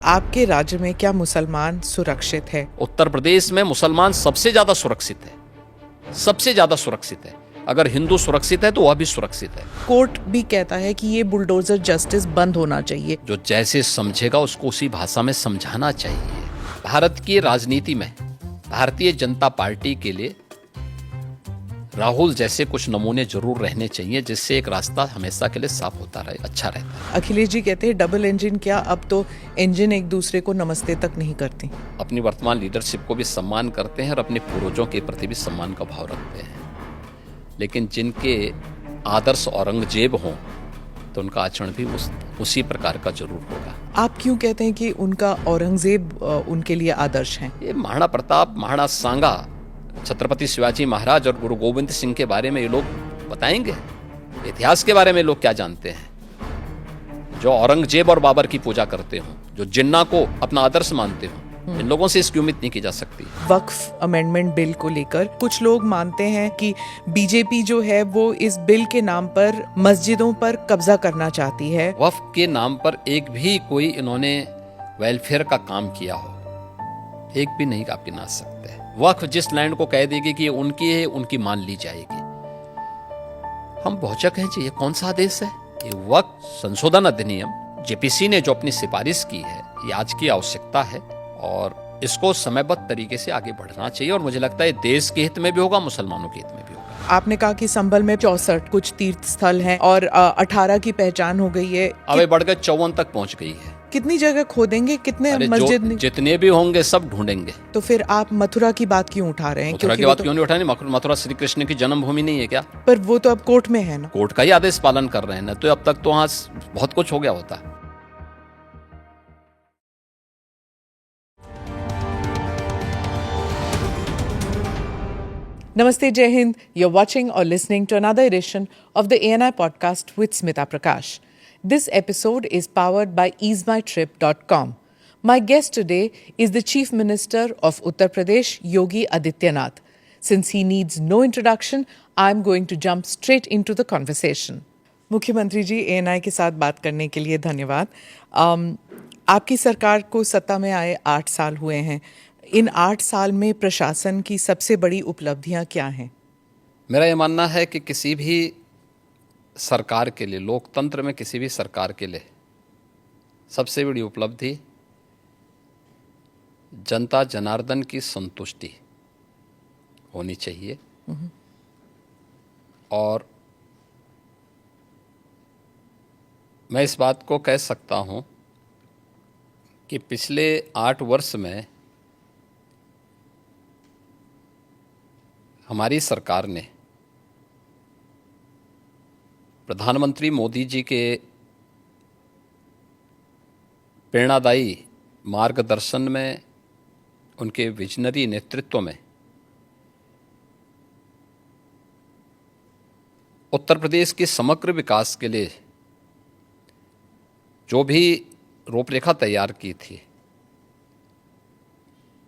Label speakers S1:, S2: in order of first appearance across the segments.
S1: आपके राज्य में क्या मुसलमान सुरक्षित है?
S2: उत्तर प्रदेश में मुसलमान सबसे ज्यादा सुरक्षित है, सबसे ज्यादा सुरक्षित है। अगर हिंदू सुरक्षित है तो वह भी सुरक्षित है।
S1: कोर्ट भी कहता है कि ये बुलडोजर जस्टिस बंद होना चाहिए।
S2: जो जैसे समझेगा उसको उसी भाषा में समझाना चाहिए। भारत की राजनीति में भारतीय जनता पार्टी के लिए राहुल जैसे कुछ नमूने जरूर रहने चाहिए, जिससे एक रास्ता हमेशा के लिए साफ होता रहे, अच्छा रहता है।
S1: अखिलेश जी कहते हैं डबल इंजन क्या, अब तो इंजन एक दूसरे को नमस्ते तक नहीं करती।
S2: अपनी वर्तमान लीडरशिप को भी सम्मान करते हैं और अपने पूर्वजों के प्रति भी सम्मान का भाव रखते हैं, लेकिन जिनके आदर्श औरंगजेब हों तो उनका आचरण भी उसी प्रकार का जरूर होगा।
S1: आप क्यों कहते हैं कि उनका औरंगजेब उनके लिए आदर्श हैं?
S2: ये महाराणा प्रताप, महाराणा सांगा, छत्रपति शिवाजी महाराज और गुरु गोविंद सिंह के बारे में ये लोग बताएंगे? इतिहास के बारे में लोग क्या जानते हैं? जो औरंगजेब और बाबर की पूजा करते हो, जो जिन्ना को अपना आदर्श मानते हो, इन लोगों से इसकी उम्मीद नहीं की जा सकती।
S1: वक्फ अमेंडमेंट बिल को लेकर कुछ लोग मानते हैं कि बीजेपी जो है वो इस बिल के नाम पर मस्जिदों पर कब्जा करना चाहती है।
S2: वक्फ के नाम पर एक भी कोई इन्होंने वेलफेयर का काम किया हो, एक भी नहीं आप गिना सकते। वक्फ जिस लैंड को कह देगी कि ये उनकी है, उनकी मान ली जाएगी। हम बहुचक हैं जी, ये कौन सा आदेश है? ये वक्फ संशोधन अधिनियम जेपीसी ने जो अपनी सिफारिश की है, ये आज की आवश्यकता है और इसको समयबद्ध तरीके से आगे बढ़ना चाहिए। और मुझे लगता है देश के हित में भी होगा, मुसलमानों के हित में भी होगा।
S1: आपने कहा कि संभल में 64 कुछ तीर्थ स्थल हैं और 18 की पहचान हो गई है।
S2: अब बढ़ के 54 तक पहुंच गई है।
S1: कितनी जगह खोदेंगे? कितने मस्जिद?
S2: जितने भी होंगे सब ढूंढेंगे।
S1: तो फिर आप मथुरा की बात क्यों उठा रहे हैं?
S2: मथुरा की बात क्यों नहीं उठा रहे? मथुरा श्री कृष्ण की जन्मभूमि नहीं है क्या?
S1: पर वो तो अब कोर्ट में है ना।
S2: कोर्ट का ही आदेश पालन कर रहे हैं ना, तो अब तक तो वहां बहुत कुछ हो गया होता।
S1: Namaste, Jai Hind. You're watching or listening to another edition of the ANI podcast with Smita Prakash. This episode is powered by easemytrip.com. My guest today is the Chief Minister of Uttar Pradesh, Yogi Adityanath. Since he needs no introduction, I'm going to jump straight into the conversation. मुख्यमंत्री जी, ANI के साथ बात करने के लिए धन्यवाद। आपकी सरकार को सत्ता में आए 8 साल हुए हैं। इन 8 साल में प्रशासन की सबसे बड़ी उपलब्धियां क्या हैं?
S2: मेरा ये मानना है कि किसी भी सरकार के लिए, लोकतंत्र में किसी भी सरकार के लिए सबसे बड़ी उपलब्धि जनता जनार्दन की संतुष्टि होनी चाहिए। और मैं इस बात को कह सकता हूं कि पिछले 8 वर्ष में हमारी सरकार ने प्रधानमंत्री मोदी जी के प्रेरणादायी मार्गदर्शन में, उनके विजनरी नेतृत्व में उत्तर प्रदेश के समग्र विकास के लिए जो भी रूपरेखा तैयार की थी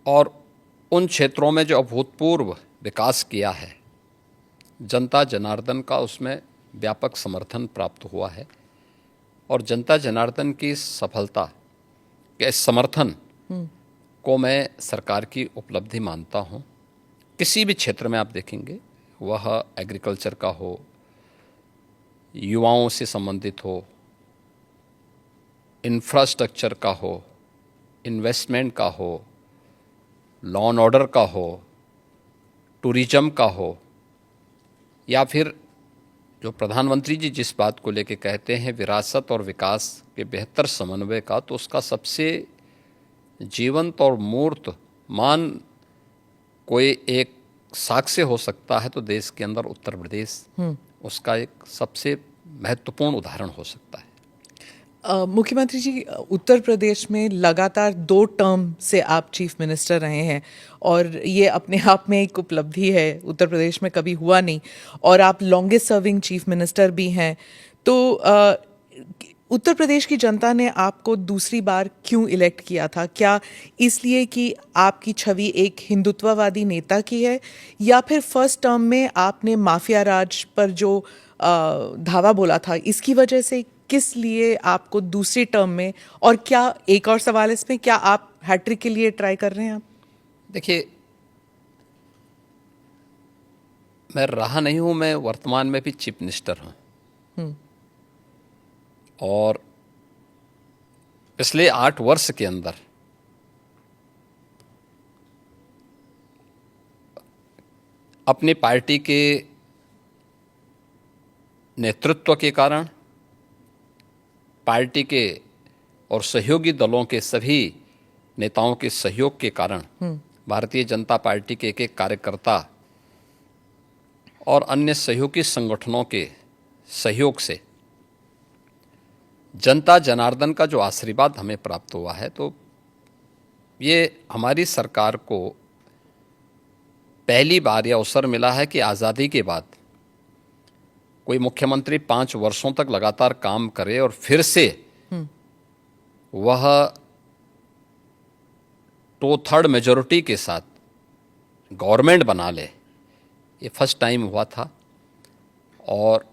S2: और उन क्षेत्रों में जो अभूतपूर्व विकास किया है, जनता जनार्दन का उसमें व्यापक समर्थन प्राप्त हुआ है। और जनता जनार्दन की सफलता के समर्थन को मैं सरकार की उपलब्धि मानता हूँ। किसी भी क्षेत्र में आप देखेंगे, वह एग्रीकल्चर का हो, युवाओं से संबंधित हो, इंफ्रास्ट्रक्चर का हो, इन्वेस्टमेंट का हो, लॉ एंड ऑर्डर का हो, टूरिज्म का हो, या फिर जो प्रधानमंत्री जी जिस बात को लेके कहते हैं विरासत और विकास के बेहतर समन्वय का, तो उसका सबसे जीवंत और मूर्त मान कोई एक साक्ष्य हो सकता है तो देश के अंदर उत्तर प्रदेश उसका एक सबसे महत्वपूर्ण उदाहरण हो सकता है।
S1: मुख्यमंत्री जी, उत्तर प्रदेश में लगातार 2 टर्म से आप चीफ मिनिस्टर रहे हैं और ये अपने आप में एक उपलब्धि है, उत्तर प्रदेश में कभी हुआ नहीं, और आप लॉन्गेस्ट सर्विंग चीफ मिनिस्टर भी हैं। तो उत्तर प्रदेश की जनता ने आपको दूसरी बार क्यों इलेक्ट किया था? क्या इसलिए कि आपकी छवि एक हिंदुत्ववादी नेता की है, या फिर फर्स्ट टर्म में आपने माफिया राज पर जो धावा बोला था इसकी वजह से किस लिए आपको दूसरी टर्म में, और क्या एक और सवाल इसमें, क्या आप हैट्रिक के लिए ट्राई कर रहे हैं आप?
S2: देखिए, मैं रहा नहीं हूं, मैं वर्तमान में भी चीफ मिनिस्टर हूं और पिछले 8 वर्ष के अंदर अपनी पार्टी के नेतृत्व के कारण, पार्टी के और सहयोगी दलों के सभी नेताओं के सहयोग के कारण, भारतीय जनता पार्टी के एक एक कार्यकर्ता और अन्य सहयोगी संगठनों के सहयोग से जनता जनार्दन का जो आशीर्वाद हमें प्राप्त हुआ है, तो ये हमारी सरकार को पहली बार यह अवसर मिला है कि आज़ादी के बाद कोई मुख्यमंत्री 5 वर्षों तक लगातार काम करे और फिर से वह 2/3 मेजॉरिटी के साथ गवर्नमेंट बना ले। ये फर्स्ट टाइम हुआ था और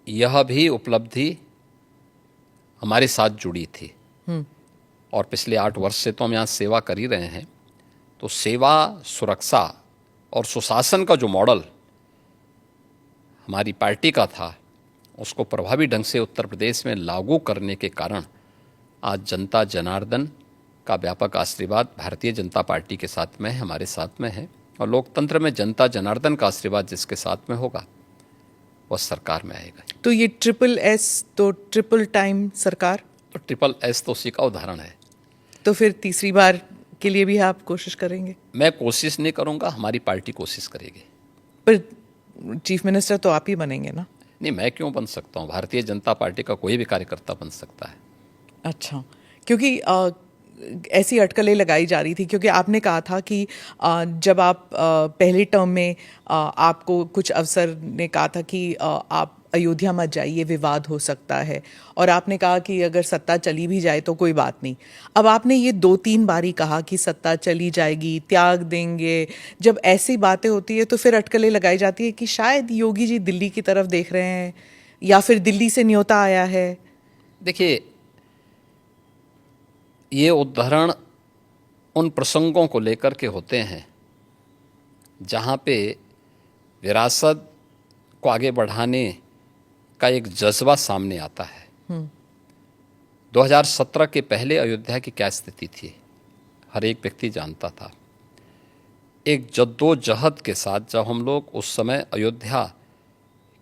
S2: यह भी उपलब्धि हमारे साथ जुड़ी थी। और पिछले 8 वर्ष से तो हम यहाँ सेवा कर ही रहे हैं, तो सेवा, सुरक्षा और सुशासन का जो मॉडल हमारी पार्टी का था, उसको प्रभावी ढंग से उत्तर प्रदेश में लागू करने के कारण आज जनता जनार्दन का व्यापक आशीर्वाद भारतीय जनता पार्टी के साथ में है, हमारे साथ में है। और लोकतंत्र में जनता जनार्दन का आशीर्वाद जिसके साथ में होगा वह सरकार में आएगा।
S1: तो ये SSS तो ट्रिपल टाइम सरकार,
S2: तो SSS तो उसी का उदाहरण है।
S1: तो फिर तीसरी बार के लिए भी आप कोशिश करेंगे?
S2: मैं कोशिश नहीं करूंगा, हमारी पार्टी कोशिश करेगी।
S1: पर चीफ मिनिस्टर तो आप ही बनेंगे ना?
S2: नहीं, मैं क्यों बन सकता हूँ? भारतीय जनता पार्टी का कोई भी कार्यकर्ता बन सकता है।
S1: अच्छा, क्योंकि ऐसी अटकलें लगाई जा रही थी, क्योंकि आपने कहा था कि जब आप पहली टर्म में आपको कुछ अफसर ने कहा था कि आप अयोध्या मत जाइए, विवाद हो सकता है, और आपने कहा कि अगर सत्ता चली भी जाए तो कोई बात नहीं। अब आपने ये 2-3 बारी कहा कि सत्ता चली जाएगी, त्याग देंगे। जब ऐसी बातें होती है तो फिर अटकलें लगाई जाती है कि शायद योगी जी दिल्ली की तरफ देख रहे हैं या फिर दिल्ली से न्योता आया है।
S2: देखिए, ये उदाहरण उन प्रसंगों को लेकर के होते हैं जहाँ पे विरासत को आगे बढ़ाने का एक जज्बा सामने आता है। 2017 के पहले अयोध्या की क्या स्थिति थी, हर एक व्यक्ति जानता था। एक जद्दोजहद के साथ जब हम लोग उस समय अयोध्या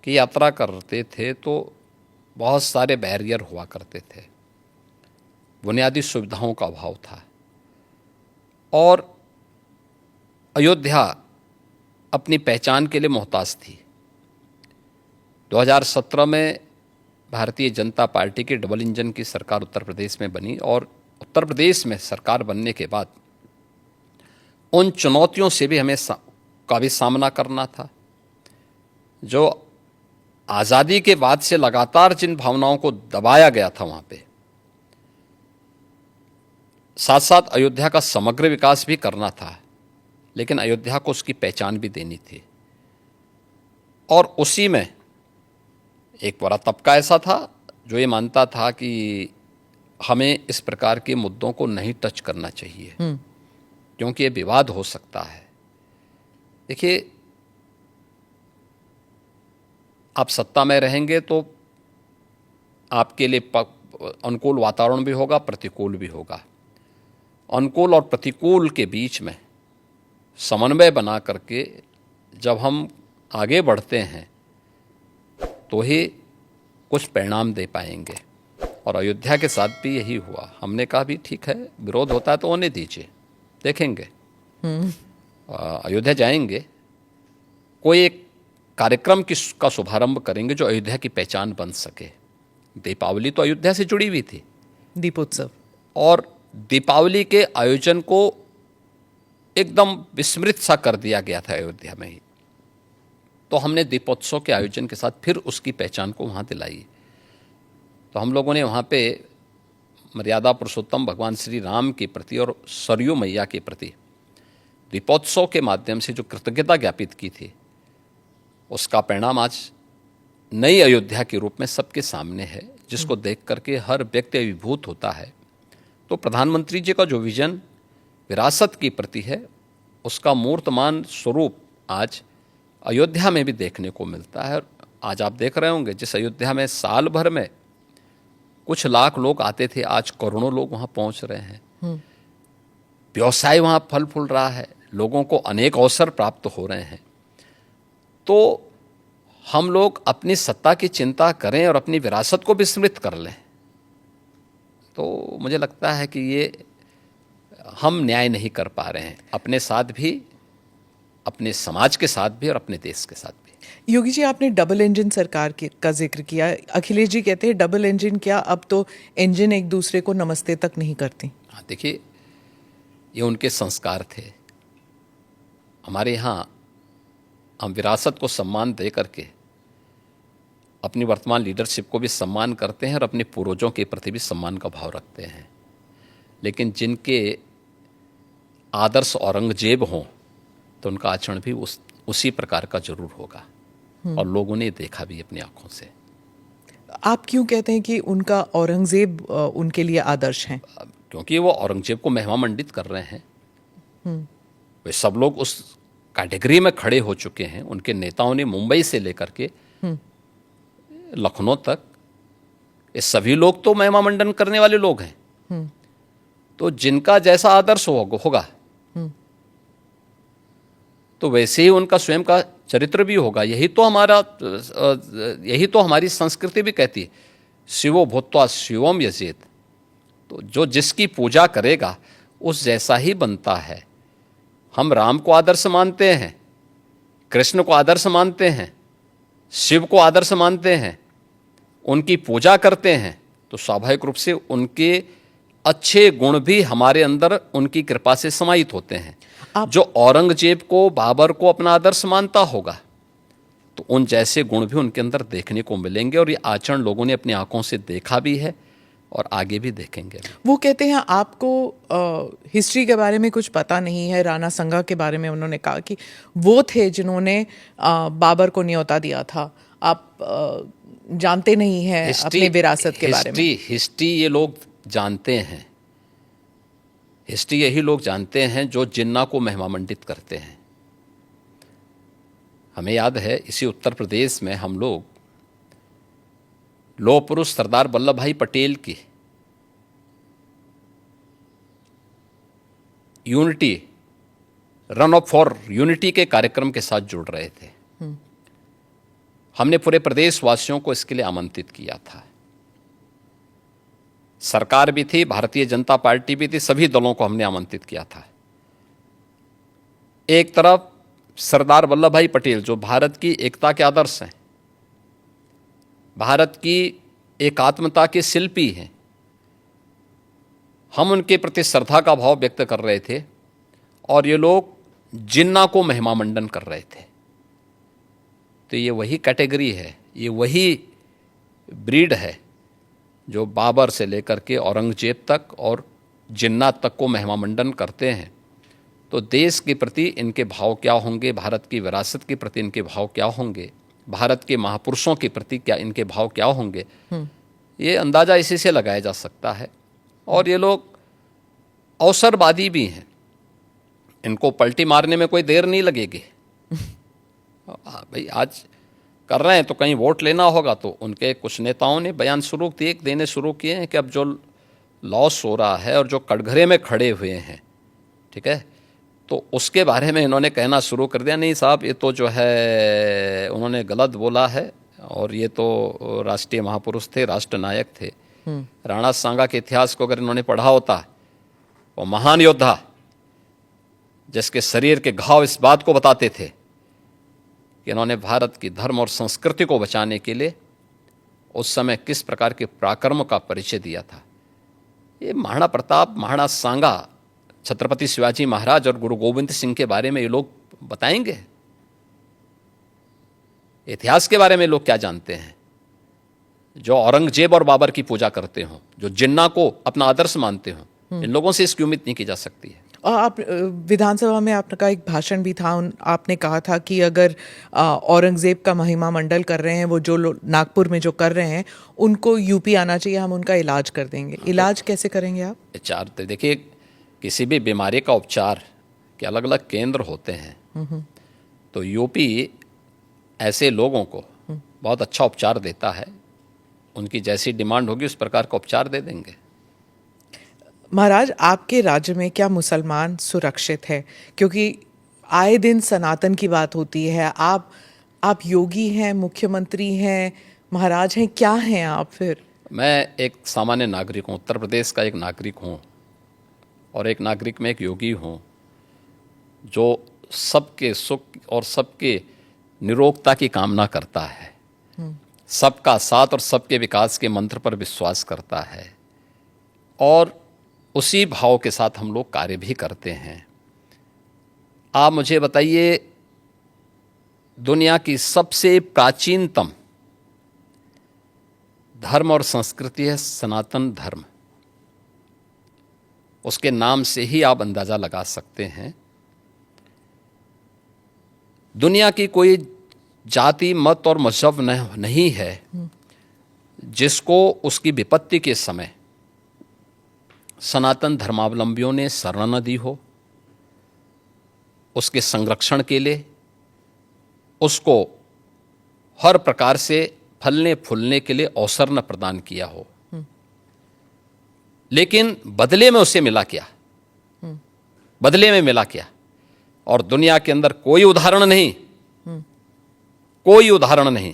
S2: की यात्रा करते थे तो बहुत सारे बैरियर हुआ करते थे, बुनियादी सुविधाओं का अभाव था और अयोध्या अपनी पहचान के लिए मोहताज थी। 2017 में भारतीय जनता पार्टी की डबल इंजन की सरकार उत्तर प्रदेश में बनी और उत्तर प्रदेश में सरकार बनने के बाद उन चुनौतियों से भी हमें का भी सामना करना था। जो आज़ादी के बाद से लगातार जिन भावनाओं को दबाया गया था वहाँ पे, साथ साथ अयोध्या का समग्र विकास भी करना था, लेकिन अयोध्या को उसकी पहचान भी देनी थी। और उसी में एक बड़ा तबका ऐसा था जो ये मानता था कि हमें इस प्रकार के मुद्दों को नहीं टच करना चाहिए क्योंकि ये विवाद हो सकता है। देखिए, आप सत्ता में रहेंगे तो आपके लिए अनुकूल वातावरण भी होगा, प्रतिकूल भी होगा। अनुकूल और प्रतिकूल के बीच में समन्वय बना करके जब हम आगे बढ़ते हैं तो ही कुछ परिणाम दे पाएंगे। और अयोध्या के साथ भी यही हुआ। हमने कहा भी ठीक है, विरोध होता है तो होने दीजिए, देखेंगे। अयोध्या जाएंगे, कोई एक कार्यक्रम का शुभारंभ करेंगे जो अयोध्या की पहचान बन सके। दीपावली तो अयोध्या से जुड़ी हुई थी,
S1: दीपोत्सव,
S2: और दीपावली के आयोजन को एकदम विस्मृत सा कर दिया गया था अयोध्या में ही। तो हमने दीपोत्सव के आयोजन के साथ फिर उसकी पहचान को वहाँ दिलाई। तो हम लोगों ने वहाँ पे मर्यादा पुरुषोत्तम भगवान श्री राम के प्रति और सरयू मैया के प्रति दीपोत्सव के माध्यम से जो कृतज्ञता ज्ञापित की थी, उसका परिणाम आज नई अयोध्या के रूप में सबके सामने है, जिसको देख करके हर व्यक्ति अभिभूत होता है। तो प्रधानमंत्री जी का जो विजन विरासत की प्रति है, उसका मूर्तमान स्वरूप आज अयोध्या में भी देखने को मिलता है। आज आप देख रहे होंगे, जिस अयोध्या में साल भर में कुछ लाख लोग आते थे, आज करोड़ों लोग वहाँ पहुँच रहे हैं। व्यवसाय वहाँ फल फूल रहा है, लोगों को अनेक अवसर प्राप्त हो रहे हैं। तो हम लोग अपनी सत्ता की चिंता करें और अपनी विरासत को विस्मृत कर लें, तो मुझे लगता है कि ये हम न्याय नहीं कर पा रहे हैं, अपने साथ भी, अपने समाज के साथ भी और अपने देश के साथ भी।
S1: योगी जी, आपने डबल इंजन सरकार का जिक्र किया। अखिलेश जी कहते हैं डबल इंजन क्या, अब तो इंजन एक दूसरे को नमस्ते तक नहीं करती।
S2: हाँ, देखिए, ये उनके संस्कार थे। हमारे यहाँ हम विरासत को सम्मान दे करके अपनी वर्तमान लीडरशिप को भी सम्मान करते हैं और अपने पूर्वजों के प्रति भी सम्मान का भाव रखते हैं। लेकिन जिनके आदर्श औरंगजेब हों तो उनका आचरण भी उसी प्रकार का जरूर होगा, और लोगों ने देखा भी अपनी आंखों से।
S1: आप क्यों कहते हैं कि उनका औरंगजेब उनके लिए आदर्श हैं?
S2: क्योंकि वो औरंगजेब को महिमा मंडित कर रहे हैं। वे सब लोग उस कैटेगरी में खड़े हो चुके हैं। उनके नेताओं ने मुंबई से लेकर के लखनऊ तक, ये सभी लोग तो महिमा मंडन करने वाले लोग हैं। तो जिनका जैसा आदर्श होगा तो वैसे ही उनका स्वयं का चरित्र भी होगा। यही तो हमारी संस्कृति भी कहती है, शिवो भूत्वा शिवम यजेत। तो जो जिसकी पूजा करेगा उस जैसा ही बनता है। हम राम को आदर्श मानते हैं, कृष्ण को आदर्श मानते हैं, शिव को आदर्श मानते हैं, उनकी पूजा करते हैं, तो स्वाभाविक रूप से उनके अच्छे गुण भी हमारे अंदर उनकी कृपा से समाहित होते हैं। जो औरंगजेब को, बाबर को अपना आदर्श मानता होगा तो उन जैसे गुण भी उनके अंदर देखने को मिलेंगे, और ये आचरण लोगों ने अपनी आंखों से देखा भी है और आगे भी देखेंगे।
S1: वो कहते हैं आपको हिस्ट्री के बारे में कुछ पता नहीं है। राणा संगा के बारे में उन्होंने कहा कि वो थे जिन्होंने बाबर को न्योता दिया था। आप जानते नहीं हैं अपनी विरासत के बारे में।
S2: हिस्ट्री ये लोग जानते हैं। हिस्ट्री यही लोग जानते हैं जो जिन्ना को महिमा मंडित करते हैं। हमें याद है, इसी उत्तर प्रदेश में हम लोग लौह पुरुष सरदार वल्लभ भाई पटेल की unity, run up for unity के कार्यक्रम के साथ जुड़ रहे थे। हमने पूरे प्रदेशवासियों को इसके लिए आमंत्रित किया था। सरकार भी थी, भारतीय जनता पार्टी भी थी, सभी दलों को हमने आमंत्रित किया था। एक तरफ सरदार वल्लभ भाई पटेल जो भारत की एकता के आदर्श हैं, भारत की एकात्मता के शिल्पी हैं, हम उनके प्रति श्रद्धा का भाव व्यक्त कर रहे थे, और ये लोग जिन्ना को महिमा मंडन कर रहे थे। तो ये वही कैटेगरी है, ये वही ब्रीड है जो बाबर से लेकर के औरंगजेब तक और जिन्ना तक को महिमा मंडन करते हैं। तो देश के प्रति इनके भाव क्या होंगे, भारत की विरासत के प्रति इनके भाव क्या होंगे, भारत के महापुरुषों के प्रति क्या इनके भाव क्या होंगे, ये अंदाज़ा इसी से लगाया जा सकता है। और ये लोग अवसरवादी भी हैं, इनको पलटी मारने में कोई देर नहीं लगेगी। भाई आज कर रहे हैं तो कहीं वोट लेना होगा, तो उनके कुछ नेताओं ने बयान देने शुरू किए हैं कि अब जो लॉस हो रहा है और जो कटघरे में खड़े हुए हैं, ठीक है, तो उसके बारे में इन्होंने कहना शुरू कर दिया, नहीं साहब ये तो जो है उन्होंने गलत बोला है, और ये तो राष्ट्रीय महापुरुष थे, राष्ट्र नायक थे। राणा सांगा के इतिहास को अगर इन्होंने पढ़ा होता, वो महान योद्धा जिसके शरीर के घाव इस बात को बताते थे कि इन्होंने भारत की धर्म और संस्कृति को बचाने के लिए उस समय किस प्रकार के पराक्रम का परिचय दिया था। ये महाराणा प्रताप, महाराणा सांगा, छत्रपति शिवाजी महाराज और गुरु गोविंद सिंह के बारे में ये लोग बताएंगे। इतिहास के बारे में लोग क्या जानते हैं? जो औरंगजेब और बाबर की पूजा करते हों, जो जिन्ना को अपना आदर्श मानते हों, इन लोगों से इसकी उम्मीद नहीं की जा सकती है।
S1: और आप विधानसभा में आपका एक भाषण भी था, आपने कहा था कि अगर औरंगजेब का महिमा मंडल कर रहे हैं वो जो लोग नागपुर में जो कर रहे हैं उनको यूपी आना चाहिए, हम उनका इलाज कर देंगे। इलाज कैसे करेंगे आप?
S2: उपचार तो देखिए, किसी भी बीमारी का उपचार के अलग अलग केंद्र होते हैं। तो यूपी ऐसे लोगों को बहुत अच्छा उपचार देता है। उनकी जैसी डिमांड होगी उस प्रकार का उपचार दे देंगे।
S1: महाराज, आपके राज्य में क्या मुसलमान सुरक्षित है? क्योंकि आए दिन सनातन की बात होती है। आप योगी हैं, मुख्यमंत्री हैं, महाराज हैं, क्या हैं आप फिर?
S2: मैं एक सामान्य नागरिक हूँ, उत्तर प्रदेश का एक नागरिक हूँ, और एक नागरिक में एक योगी हूँ जो सबके सुख और सबके निरोगता की कामना करता है, सबका साथ और सबके विकास के मंत्र पर विश्वास करता है, और उसी भाव के साथ हम लोग कार्य भी करते हैं। आप मुझे बताइए, दुनिया की सबसे प्राचीनतम धर्म और संस्कृति है सनातन धर्म। उसके नाम से ही आप अंदाजा लगा सकते हैं। दुनिया की कोई जाति, मत और मजहब नहीं है जिसको उसकी विपत्ति के समय सनातन धर्मावलंबियों ने शरण न दी हो, उसके संरक्षण के लिए उसको हर प्रकार से फलने फूलने के लिए अवसर न प्रदान किया हो। लेकिन बदले में उसे मिला क्या? बदले में मिला क्या? और दुनिया के अंदर कोई उदाहरण नहीं, कोई उदाहरण नहीं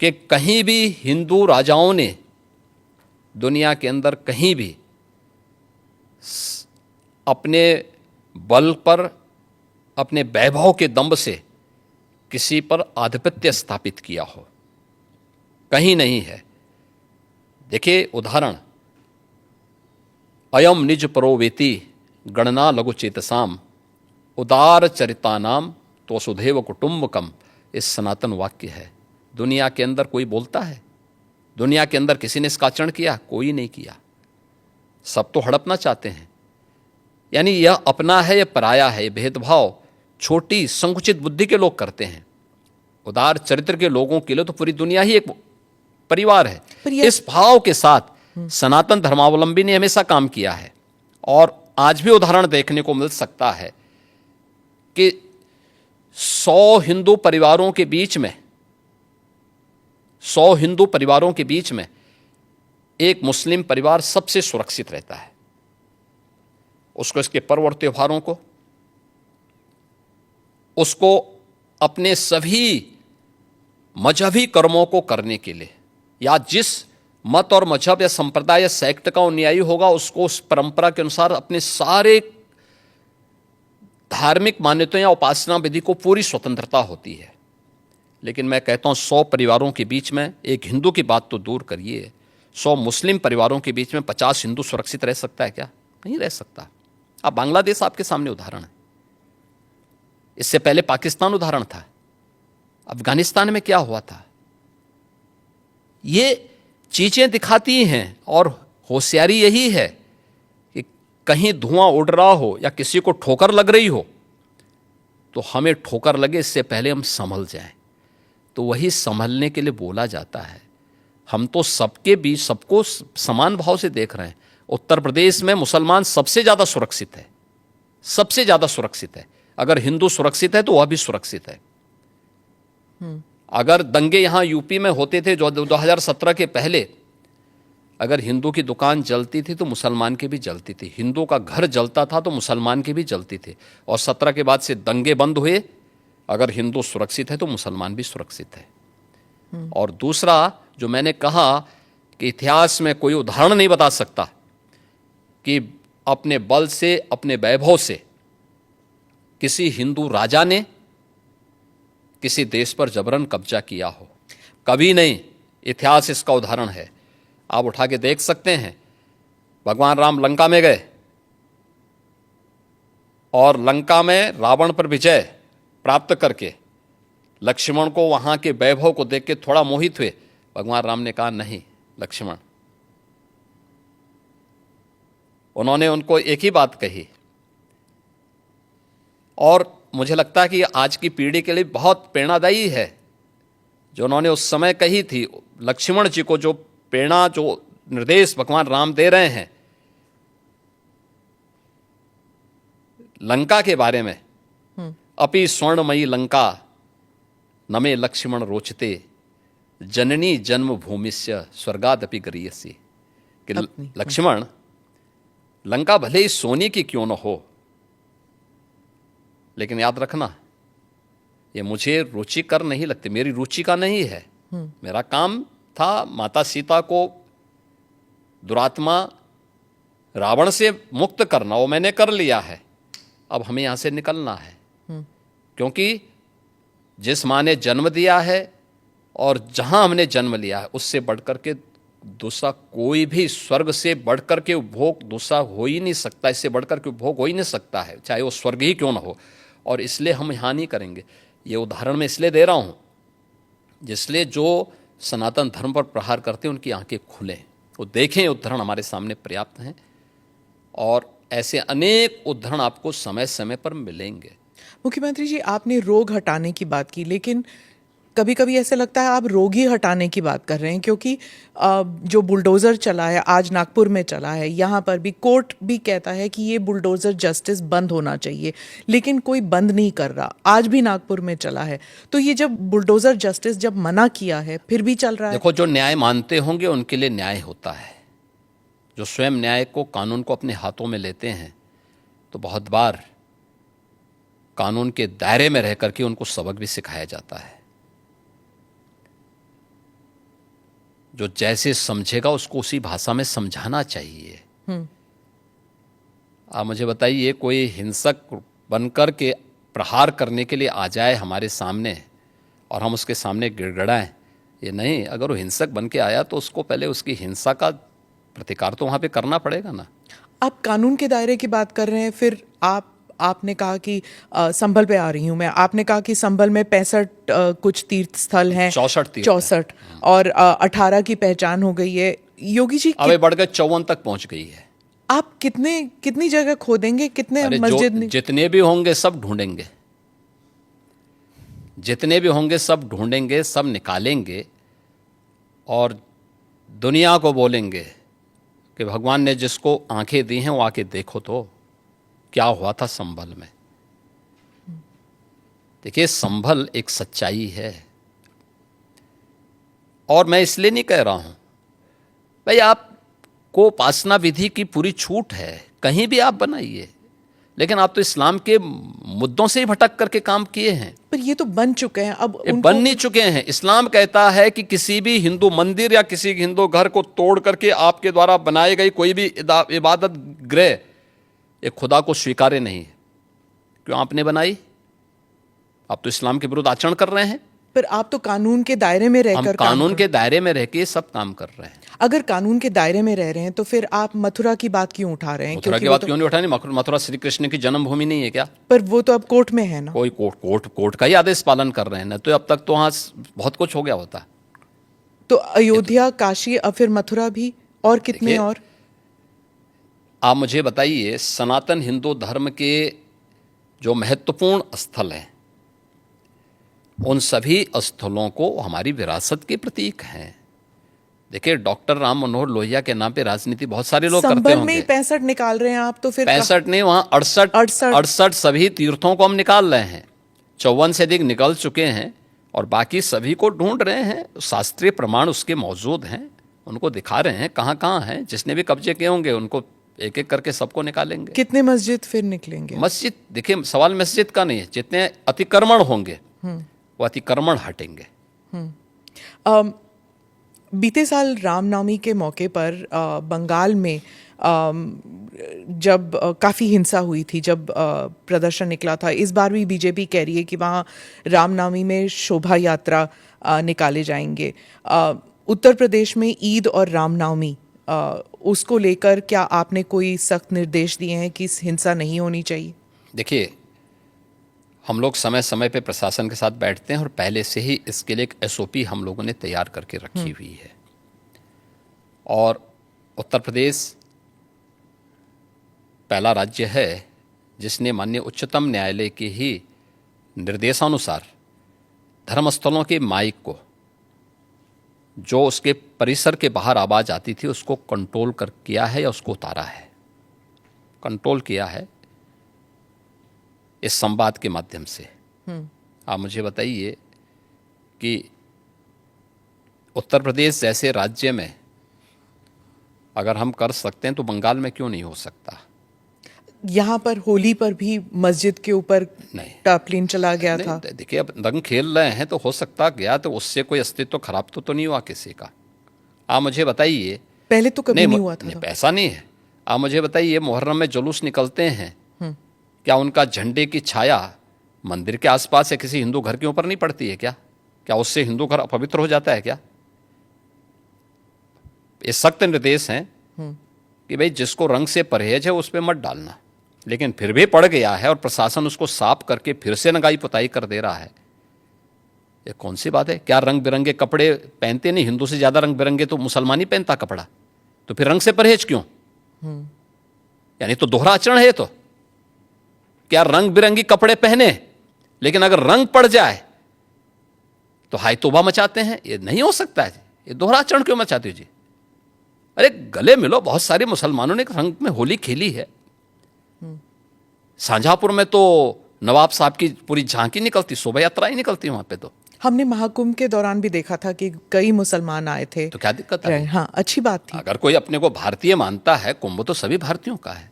S2: कि कहीं भी हिंदू राजाओं ने दुनिया के अंदर कहीं भी अपने बल पर, अपने वैभव के दंभ से किसी पर आधिपत्य स्थापित किया हो, कहीं नहीं है। देखिए उदाहरण, अयम निज परोवेति गणना लघु चेतसाम उदार चरितानाम तो वसुधैव कुटुंबकम, इस सनातन वाक्य है। दुनिया के अंदर कोई बोलता है? दुनिया के अंदर किसी ने इसका आचरण किया? कोई नहीं किया। सब तो हड़पना चाहते हैं। यानी यह अपना है या पराया है, भेदभाव छोटी संकुचित बुद्धि के लोग करते हैं। उदार चरित्र के लोगों के लिए तो पूरी दुनिया ही एक परिवार है। इस भाव के साथ सनातन धर्मावलंबी ने हमेशा काम किया है, और आज भी उदाहरण देखने को मिल सकता है कि 100 हिंदू परिवारों के बीच में, 100 हिंदू परिवारों के बीच में एक मुस्लिम परिवार सबसे सुरक्षित रहता है। उसको इसके पर्व और त्योहारों को, उसको अपने सभी मजहबी कर्मों को करने के लिए, या जिस मत और मजहब या संप्रदाय या सेक्ट का अनुयायी होगा उसको उस परंपरा के अनुसार अपने सारे धार्मिक मान्यताओं या उपासना विधि को पूरी स्वतंत्रता होती है। लेकिन मैं कहता हूं 100 परिवारों के बीच में, एक हिंदू की बात तो दूर करिए, 100 मुस्लिम परिवारों के बीच में 50 हिंदू सुरक्षित रह सकता है क्या? नहीं रह सकता। अब बांग्लादेश आपके सामने उदाहरण है, इससे पहले पाकिस्तान उदाहरण था, अफगानिस्तान में क्या हुआ था। ये चीजें दिखाती हैं, और होशियारी यही है कि कहीं धुआं उड़ रहा हो या किसी को ठोकर लग रही हो तो हमें ठोकर लगे इससे पहले हम संभल जाएं। तो वही संभलने के लिए बोला जाता है। हम तो सबके बीच सबको समान भाव से देख रहे हैं। उत्तर प्रदेश में मुसलमान सबसे ज्यादा सुरक्षित है, सबसे ज्यादा सुरक्षित है। अगर हिंदू सुरक्षित है तो वह भी सुरक्षित है। अगर दंगे यहां यूपी में होते थे जो 2017 के पहले, अगर हिंदू की दुकान जलती थी तो मुसलमान की भी जलती थी, हिंदू का घर जलता था तो मुसलमान की भी जलती थी। और 17 के बाद से दंगे बंद हुए। अगर हिंदू सुरक्षित है तो मुसलमान भी सुरक्षित है। और दूसरा जो मैंने कहा कि इतिहास में कोई उदाहरण नहीं बता सकता कि अपने बल से, अपने वैभव से किसी हिंदू राजा ने किसी देश पर जबरन कब्जा किया हो, कभी नहीं। इतिहास इसका उदाहरण है, आप उठा के देख सकते हैं। भगवान राम लंका में गए और लंका में रावण पर विजय प्राप्त करके लक्ष्मण को वहां के वैभव को देख के थोड़ा मोहित हुए। भगवान राम ने कहा नहीं लक्ष्मण, उन्होंने उनको एक ही बात कही, और मुझे लगता है कि आज की पीढ़ी के लिए बहुत प्रेरणादायी है जो उन्होंने उस समय कही थी। लक्ष्मण जी को जो प्रेरणा, जो निर्देश भगवान राम दे रहे हैं लंका के बारे में, अपि स्वर्णमयी लंका नमे लक्ष्मण रोचते, जननी जन्म भूमिस्य स्वर्गादपि गरीयसी, कि लक्ष्मण, लंका भले ही सोने की क्यों न हो, लेकिन याद रखना ये मुझे रुचिकर नहीं लगती, मेरी रुचि का नहीं है। मेरा काम था माता सीता को दुरात्मा रावण से मुक्त करना, वो मैंने कर लिया है। अब हमें यहां से निकलना है, क्योंकि जिस माँ ने जन्म दिया है और जहां हमने जन्म लिया है उससे बढ़कर के दूसरा कोई भी, स्वर्ग से बढ़कर के उपभोग दूसरा हो ही नहीं सकता, इससे बढ़कर के उपभोग हो ही नहीं सकता है, चाहे वो स्वर्ग ही क्यों ना हो। और इसलिए हम यहाँ नहीं करेंगे। ये उदाहरण मैं इसलिए दे रहा हूँ जिसलिए जो सनातन धर्म पर प्रहार करते हैं उनकी आंखें खुलें, वो देखें। उदाहरण हमारे सामने पर्याप्त हैं और ऐसे अनेक उदाहरण आपको समय समय पर मिलेंगे।
S1: मुख्यमंत्री जी, आपने रोग हटाने की बात की, लेकिन कभी कभी ऐसा लगता है आप रोग ही हटाने की बात कर रहे हैं, क्योंकि जो बुलडोज़र चला है, आज नागपुर में चला है, यहाँ पर भी कोर्ट भी कहता है कि ये बुलडोज़र जस्टिस बंद होना चाहिए, लेकिन कोई बंद नहीं कर रहा। आज भी नागपुर में चला है, तो ये जब बुलडोज़र जस्टिस जब मना किया है फिर भी चल रहा है।
S2: देखो, जो न्याय मानते होंगे उनके लिए न्याय होता है। जो स्वयं न्याय को, कानून को अपने हाथों में लेते हैं, तो बहुत बार कानून के दायरे में रह करके उनको सबक भी सिखाया जाता है। जो जैसे समझेगा उसको उसी भाषा में समझाना चाहिए। आप मुझे बताइए, कोई हिंसक बनकर के प्रहार करने के लिए आ जाए हमारे सामने और हम उसके सामने गिड़गिड़ाएं, ये नहीं। अगर वो हिंसक बन के आया तो उसको पहले उसकी हिंसा का प्रतिकार तो वहाँ पे करना पड़ेगा ना।
S1: आप कानून के दायरे की बात कर रहे हैं, फिर आपने कहा कि संभल पे आ रही हूं मैं, आपने कहा कि संभल में 65 कुछ तीर्थ स्थल हैं, 64 और 18 की पहचान हो गई है। योगी जी,
S2: अब बढ़ गए 54 तक पहुंच गई है।
S1: आप कितनी जगह खोदेंगे, कितने मस्जिद?
S2: जितने भी होंगे सब ढूंढेंगे, जितने भी होंगे सब ढूंढेंगे, सब निकालेंगे और दुनिया को बोलेंगे कि भगवान ने जिसको आंखें दी हैं वो आके देखो तो क्या हुआ था संभल में। देखिए, संभल एक सच्चाई है और मैं इसलिए नहीं कह रहा हूं भाई आपको उपासना विधि की पूरी छूट है, कहीं भी आप बनाइए, लेकिन आप तो इस्लाम के मुद्दों से ही भटक करके काम किए हैं।
S1: पर ये तो बन चुके हैं, अब
S2: बन नहीं चुके हैं। इस्लाम कहता है कि किसी भी हिंदू मंदिर या किसी हिंदू घर को तोड़ करके आपके द्वारा बनाई गई कोई भी इबादत गृह ये खुदा को स्वीकार्य नहीं है। क्यों आपने बनाई? आप तो इस्लाम के विरुद्ध आचरण कर रहे हैं।
S1: पर आप तो कानून के दायरे में रहकर,
S2: हम कानून के दायरे में रह के सब काम कर रहे हैं।
S1: अगर कानून के दायरे में रह रहे हैं तो फिर आप मथुरा की बात क्यों उठा रहे हैं?
S2: मथुरा की बात क्यों नहीं उठानी? मथुरा श्री कृष्ण की जन्मभूमि नहीं है क्या?
S1: पर वो तो अब कोर्ट में है ना।
S2: कोई कोर्ट का ही आदेश पालन कर रहे हैं ना, तो अब तक तो वहां बहुत कुछ हो गया होता।
S1: तो अयोध्या, काशी, अब फिर मथुरा भी, और कितने और?
S2: आप मुझे बताइए, सनातन हिंदू धर्म के जो महत्वपूर्ण स्थल हैं उन सभी स्थलों को हमारी विरासत के प्रतीक हैं। देखिए, डॉक्टर राम मनोहर लोहिया के नाम पे राजनीति बहुत सारे लोग करते होंगे।
S1: संभल में 65 निकाल रहे हैं आप, तो फिर
S2: 65 नहीं, वहां 68 सभी तीर्थों को हम निकाल रहे हैं। 54 से अधिक निकल चुके हैं और बाकी सभी को ढूंढ रहे हैं। शास्त्रीय प्रमाण उसके मौजूद हैं, उनको दिखा रहे हैं कहाँ कहाँ हैं। जिसने भी कब्जे किए होंगे उनको एक एक करके सबको निकालेंगे।
S1: कितने मस्जिद फिर निकलेंगे?
S2: मस्जिद, देखिए, सवाल मस्जिद का नहीं है, जितने अतिक्रमण होंगे वो अतिक्रमण हटेंगे।
S1: बीते साल रामनवमी के मौके पर बंगाल में जब काफ़ी हिंसा हुई थी, जब प्रदर्शन निकला था, इस बार भी बीजेपी कह रही है कि वहाँ रामनवमी में शोभा यात्रा निकाले जाएंगे। उत्तर प्रदेश में ईद और रामनवमी, उसको लेकर क्या आपने कोई सख्त निर्देश दिए हैं कि हिंसा नहीं होनी चाहिए?
S2: देखिए, हम लोग समय समय पे प्रशासन के साथ बैठते हैं और पहले से ही इसके लिए एक SOP हम लोगों ने तैयार करके रखी हुई है। और उत्तर प्रदेश पहला राज्य है जिसने माननीय उच्चतम न्यायालय के ही निर्देशानुसार धर्मस्थलों के माइक को, जो उसके परिसर के बाहर आवाज आती थी, उसको कंट्रोल कर किया है या उसको उतारा है, कंट्रोल किया है इस संवाद के माध्यम से। आप मुझे बताइए कि उत्तर प्रदेश जैसे राज्य में अगर हम कर सकते हैं तो बंगाल में क्यों नहीं हो सकता?
S1: यहाँ पर होली पर भी मस्जिद के ऊपर
S2: नहीं,
S1: टार्पलिन चला गया था।
S2: देखिए, अब रंग खेल रहे हैं तो हो सकता गया, तो उससे कोई अस्तित्व खराब तो नहीं हुआ किसी का? आप मुझे बताइए।
S1: पहले तो कभी नहीं हुआ था।
S2: नहीं, ऐसा नहीं है। आप मुझे बताइए, मुहर्रम में जुलूस निकलते हैं, क्या उनका झंडे की छाया मंदिर के आसपास या किसी हिंदू घर के ऊपर नहीं पड़ती है क्या? क्या उससे हिंदू घर अपवित्र हो जाता है क्या? ये सख्त निर्देश हैं कि भाई जिसको रंग से परहेज है उस पर मत डालना, लेकिन फिर भी पड़ गया है और प्रशासन उसको साफ करके फिर से नगाई पुताई कर दे रहा है। ये कौन सी बात है? क्या रंग बिरंगे कपड़े पहनते नहीं? हिंदू से ज्यादा रंग बिरंगे तो मुसलमान ही पहनता कपड़ा, तो फिर रंग से परहेज क्यों? यानी तो दोहरा आचरण है। तो क्या रंग बिरंगी कपड़े पहने, लेकिन अगर रंग पड़ जाए तो हाय तौबा मचाते हैं? ये नहीं हो सकता है। ये दोहरा आचरण क्यों मचाते हो जी? अरे गले मिलो। बहुत सारे मुसलमानों ने रंग में होली खेली है। शाहजहांपुर में तो नवाब साहब की पूरी झांकी निकलती, शोभा यात्राएं निकलती वहां पे। तो
S1: हमने महाकुंभ के दौरान भी देखा था कि कई मुसलमान आए थे।
S2: तो क्या दिक्कत है?
S1: हाँ, अच्छी बात थी।
S2: अगर कोई अपने को भारतीय मानता है, कुंभ तो सभी भारतीयों का है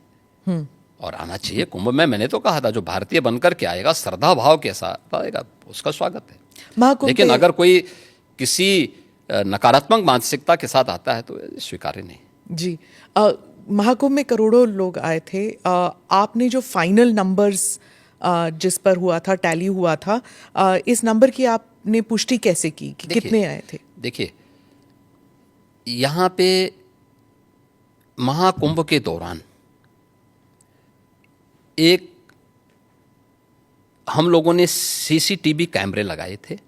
S2: और आना चाहिए कुंभ में। मैंने तो कहा था जो भारतीय बनकर के आएगा, श्रद्धा भाव के साथ आएगा, उसका स्वागत है। लेकिन अगर कोई किसी नकारात्मक मानसिकता के साथ आता है तो स्वीकार्य नहीं।
S1: जी, महाकुंभ में करोड़ों लोग आए थे। आपने जो फाइनल नंबर्स जिस पर हुआ था, टैली हुआ था, इस नंबर की आपने पुष्टि कैसे की कि कितने आए थे?
S2: देखिए, यहाँ पे महाकुंभ के दौरान एक हम लोगों ने सीसीटीवी कैमरे लगाए थे।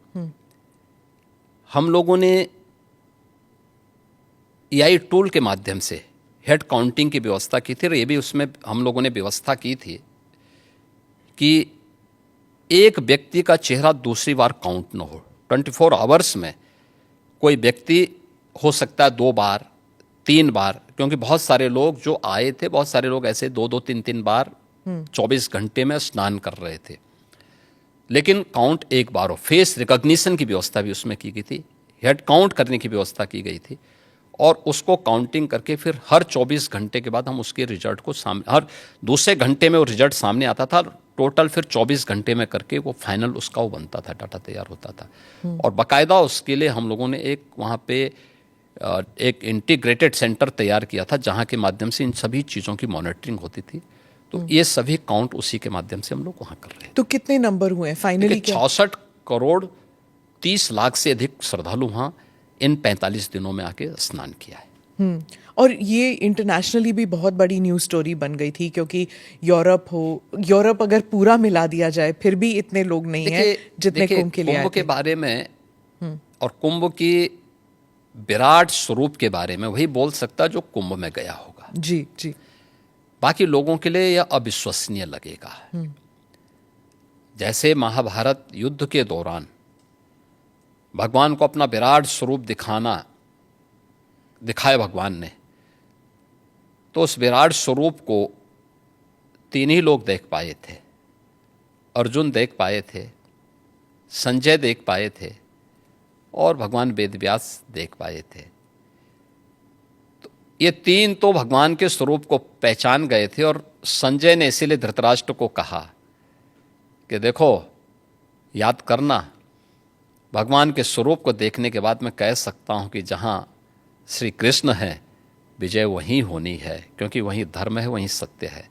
S2: हम लोगों ने एआई टूल के माध्यम से हेड काउंटिंग की व्यवस्था की थी और ये भी उसमें हम लोगों ने व्यवस्था की थी कि एक व्यक्ति का चेहरा दूसरी बार काउंट न हो। 24 आवर्स में कोई व्यक्ति हो सकता है 2 बार 3 बार, क्योंकि बहुत सारे लोग जो आए थे, बहुत सारे लोग ऐसे 2-2 3-3 बार 24 घंटे में स्नान कर रहे थे, लेकिन काउंट एक बार हो। फेस रिकॉग्निशन की व्यवस्था भी उसमें की गई थी, हेड काउंट करने की व्यवस्था की गई थी और उसको काउंटिंग करके फिर हर 24 घंटे के बाद हम उसके रिजल्ट को सामने, हर दूसरे घंटे में वो रिजल्ट सामने आता था। टोटल फिर 24 घंटे में करके वो फाइनल उसका वो बनता था, डाटा तैयार होता था। और बाकायदा उसके लिए हम लोगों ने एक वहाँ पे एक इंटीग्रेटेड सेंटर तैयार किया था जहाँ के माध्यम से इन सभी चीज़ों की मॉनिटरिंग होती थी। तो ये सभी काउंट उसी के माध्यम से हम लोग वहाँ कर रहे हैं।
S1: तो कितने नंबर हुए फाइनली?
S2: 66 करोड़ 30 लाख से अधिक श्रद्धालु वहाँ इन 45 दिनों में आके स्नान किया है।
S1: और ये इंटरनेशनली भी बहुत बड़ी न्यूज़ स्टोरी बन गई थी, क्योंकि यूरोप अगर पूरा मिला दिया जाए फिर भी इतने लोग नहीं हैं जितने कुंभ के लिए आए थे।
S2: कुंभ के बारे में और कुंभ की विराट स्वरूप के बारे में वही बोल सकता जो कुंभ में गया होगा।
S1: जी जी।
S2: बाकी लोगों के लिए यह अविश्वसनीय लगेगा। जैसे महाभारत युद्ध के दौरान भगवान को अपना विराट स्वरूप दिखाया भगवान ने, तो उस विराट स्वरूप को 3 ही लोग देख पाए थे। अर्जुन देख पाए थे, संजय देख पाए थे और भगवान वेदव्यास देख पाए थे। तो ये 3 तो भगवान के स्वरूप को पहचान गए थे और संजय ने इसीलिए धृतराष्ट्र को कहा कि देखो, याद करना, भगवान के स्वरूप को देखने के बाद मैं कह सकता हूं कि जहां श्री कृष्ण है विजय वहीं होनी है, क्योंकि वहीं धर्म है, वहीं सत्य है।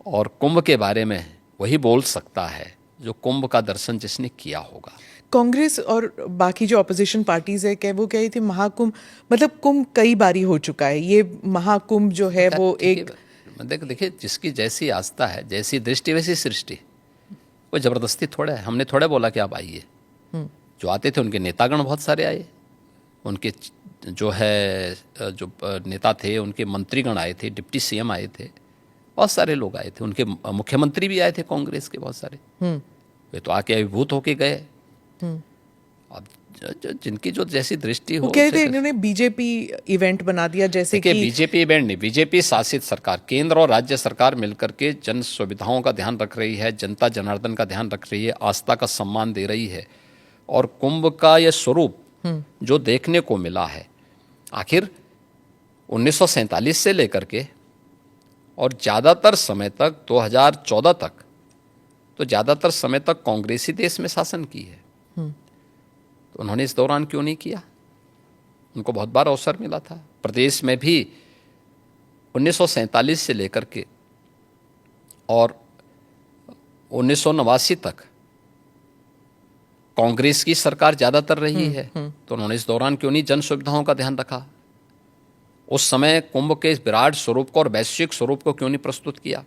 S2: और कुंभ के बारे में वही बोल सकता है जो कुंभ का दर्शन जिसने किया होगा। कांग्रेस
S1: और बाकी जो अपोजिशन पार्टीज है, क्या वो कही थी महाकुंभ, मतलब कुंभ कई बारी हो चुका है, ये महाकुंभ जो है वो एक,
S2: देखिए जिसकी जैसी आस्था है, जैसी दृष्टि वैसी सृष्टि। कोई जबरदस्ती थोड़ा है। हमने थोड़ा बोला कि आप आइए। जो आते थे उनके नेतागण बहुत सारे आए, उनके जो नेता थे, उनके मंत्रीगण आए थे, डिप्टी सीएम आए थे बहुत सारे लोग आए थे, उनके मुख्यमंत्री भी आए थे कांग्रेस के बहुत सारे, वे तो आके अभिभूत होके गए। अब जिनकी जो जैसी दृष्टि
S1: वो
S2: हो,
S1: कह रहे थे इन्होंने बीजेपी इवेंट बना दिया, जैसे कि
S2: बीजेपी इवेंट नहीं, बीजेपी शासित सरकार, केंद्र और राज्य सरकार मिलकर के जन सुविधाओं का ध्यान रख रही है, जनता जनार्दन का ध्यान रख रही है, आस्था का सम्मान दे रही है, और कुंभ का यह स्वरूप जो देखने को मिला है, आखिर 1947 से लेकर के और ज़्यादातर समय तक 2014 तक, तो ज़्यादातर समय तक कांग्रेस ही देश में शासन की है। तो उन्होंने इस दौरान क्यों नहीं किया? उनको बहुत बार अवसर मिला था। प्रदेश में भी 1947 से लेकर के और 1989 तक कांग्रेस की सरकार ज़्यादातर रही है, तो उन्होंने इस दौरान क्यों नहीं जन सुविधाओं का ध्यान रखा? उस समय कुंभ के इस विराट स्वरूप को और वैश्विक स्वरूप को क्यों नहीं प्रस्तुत किया?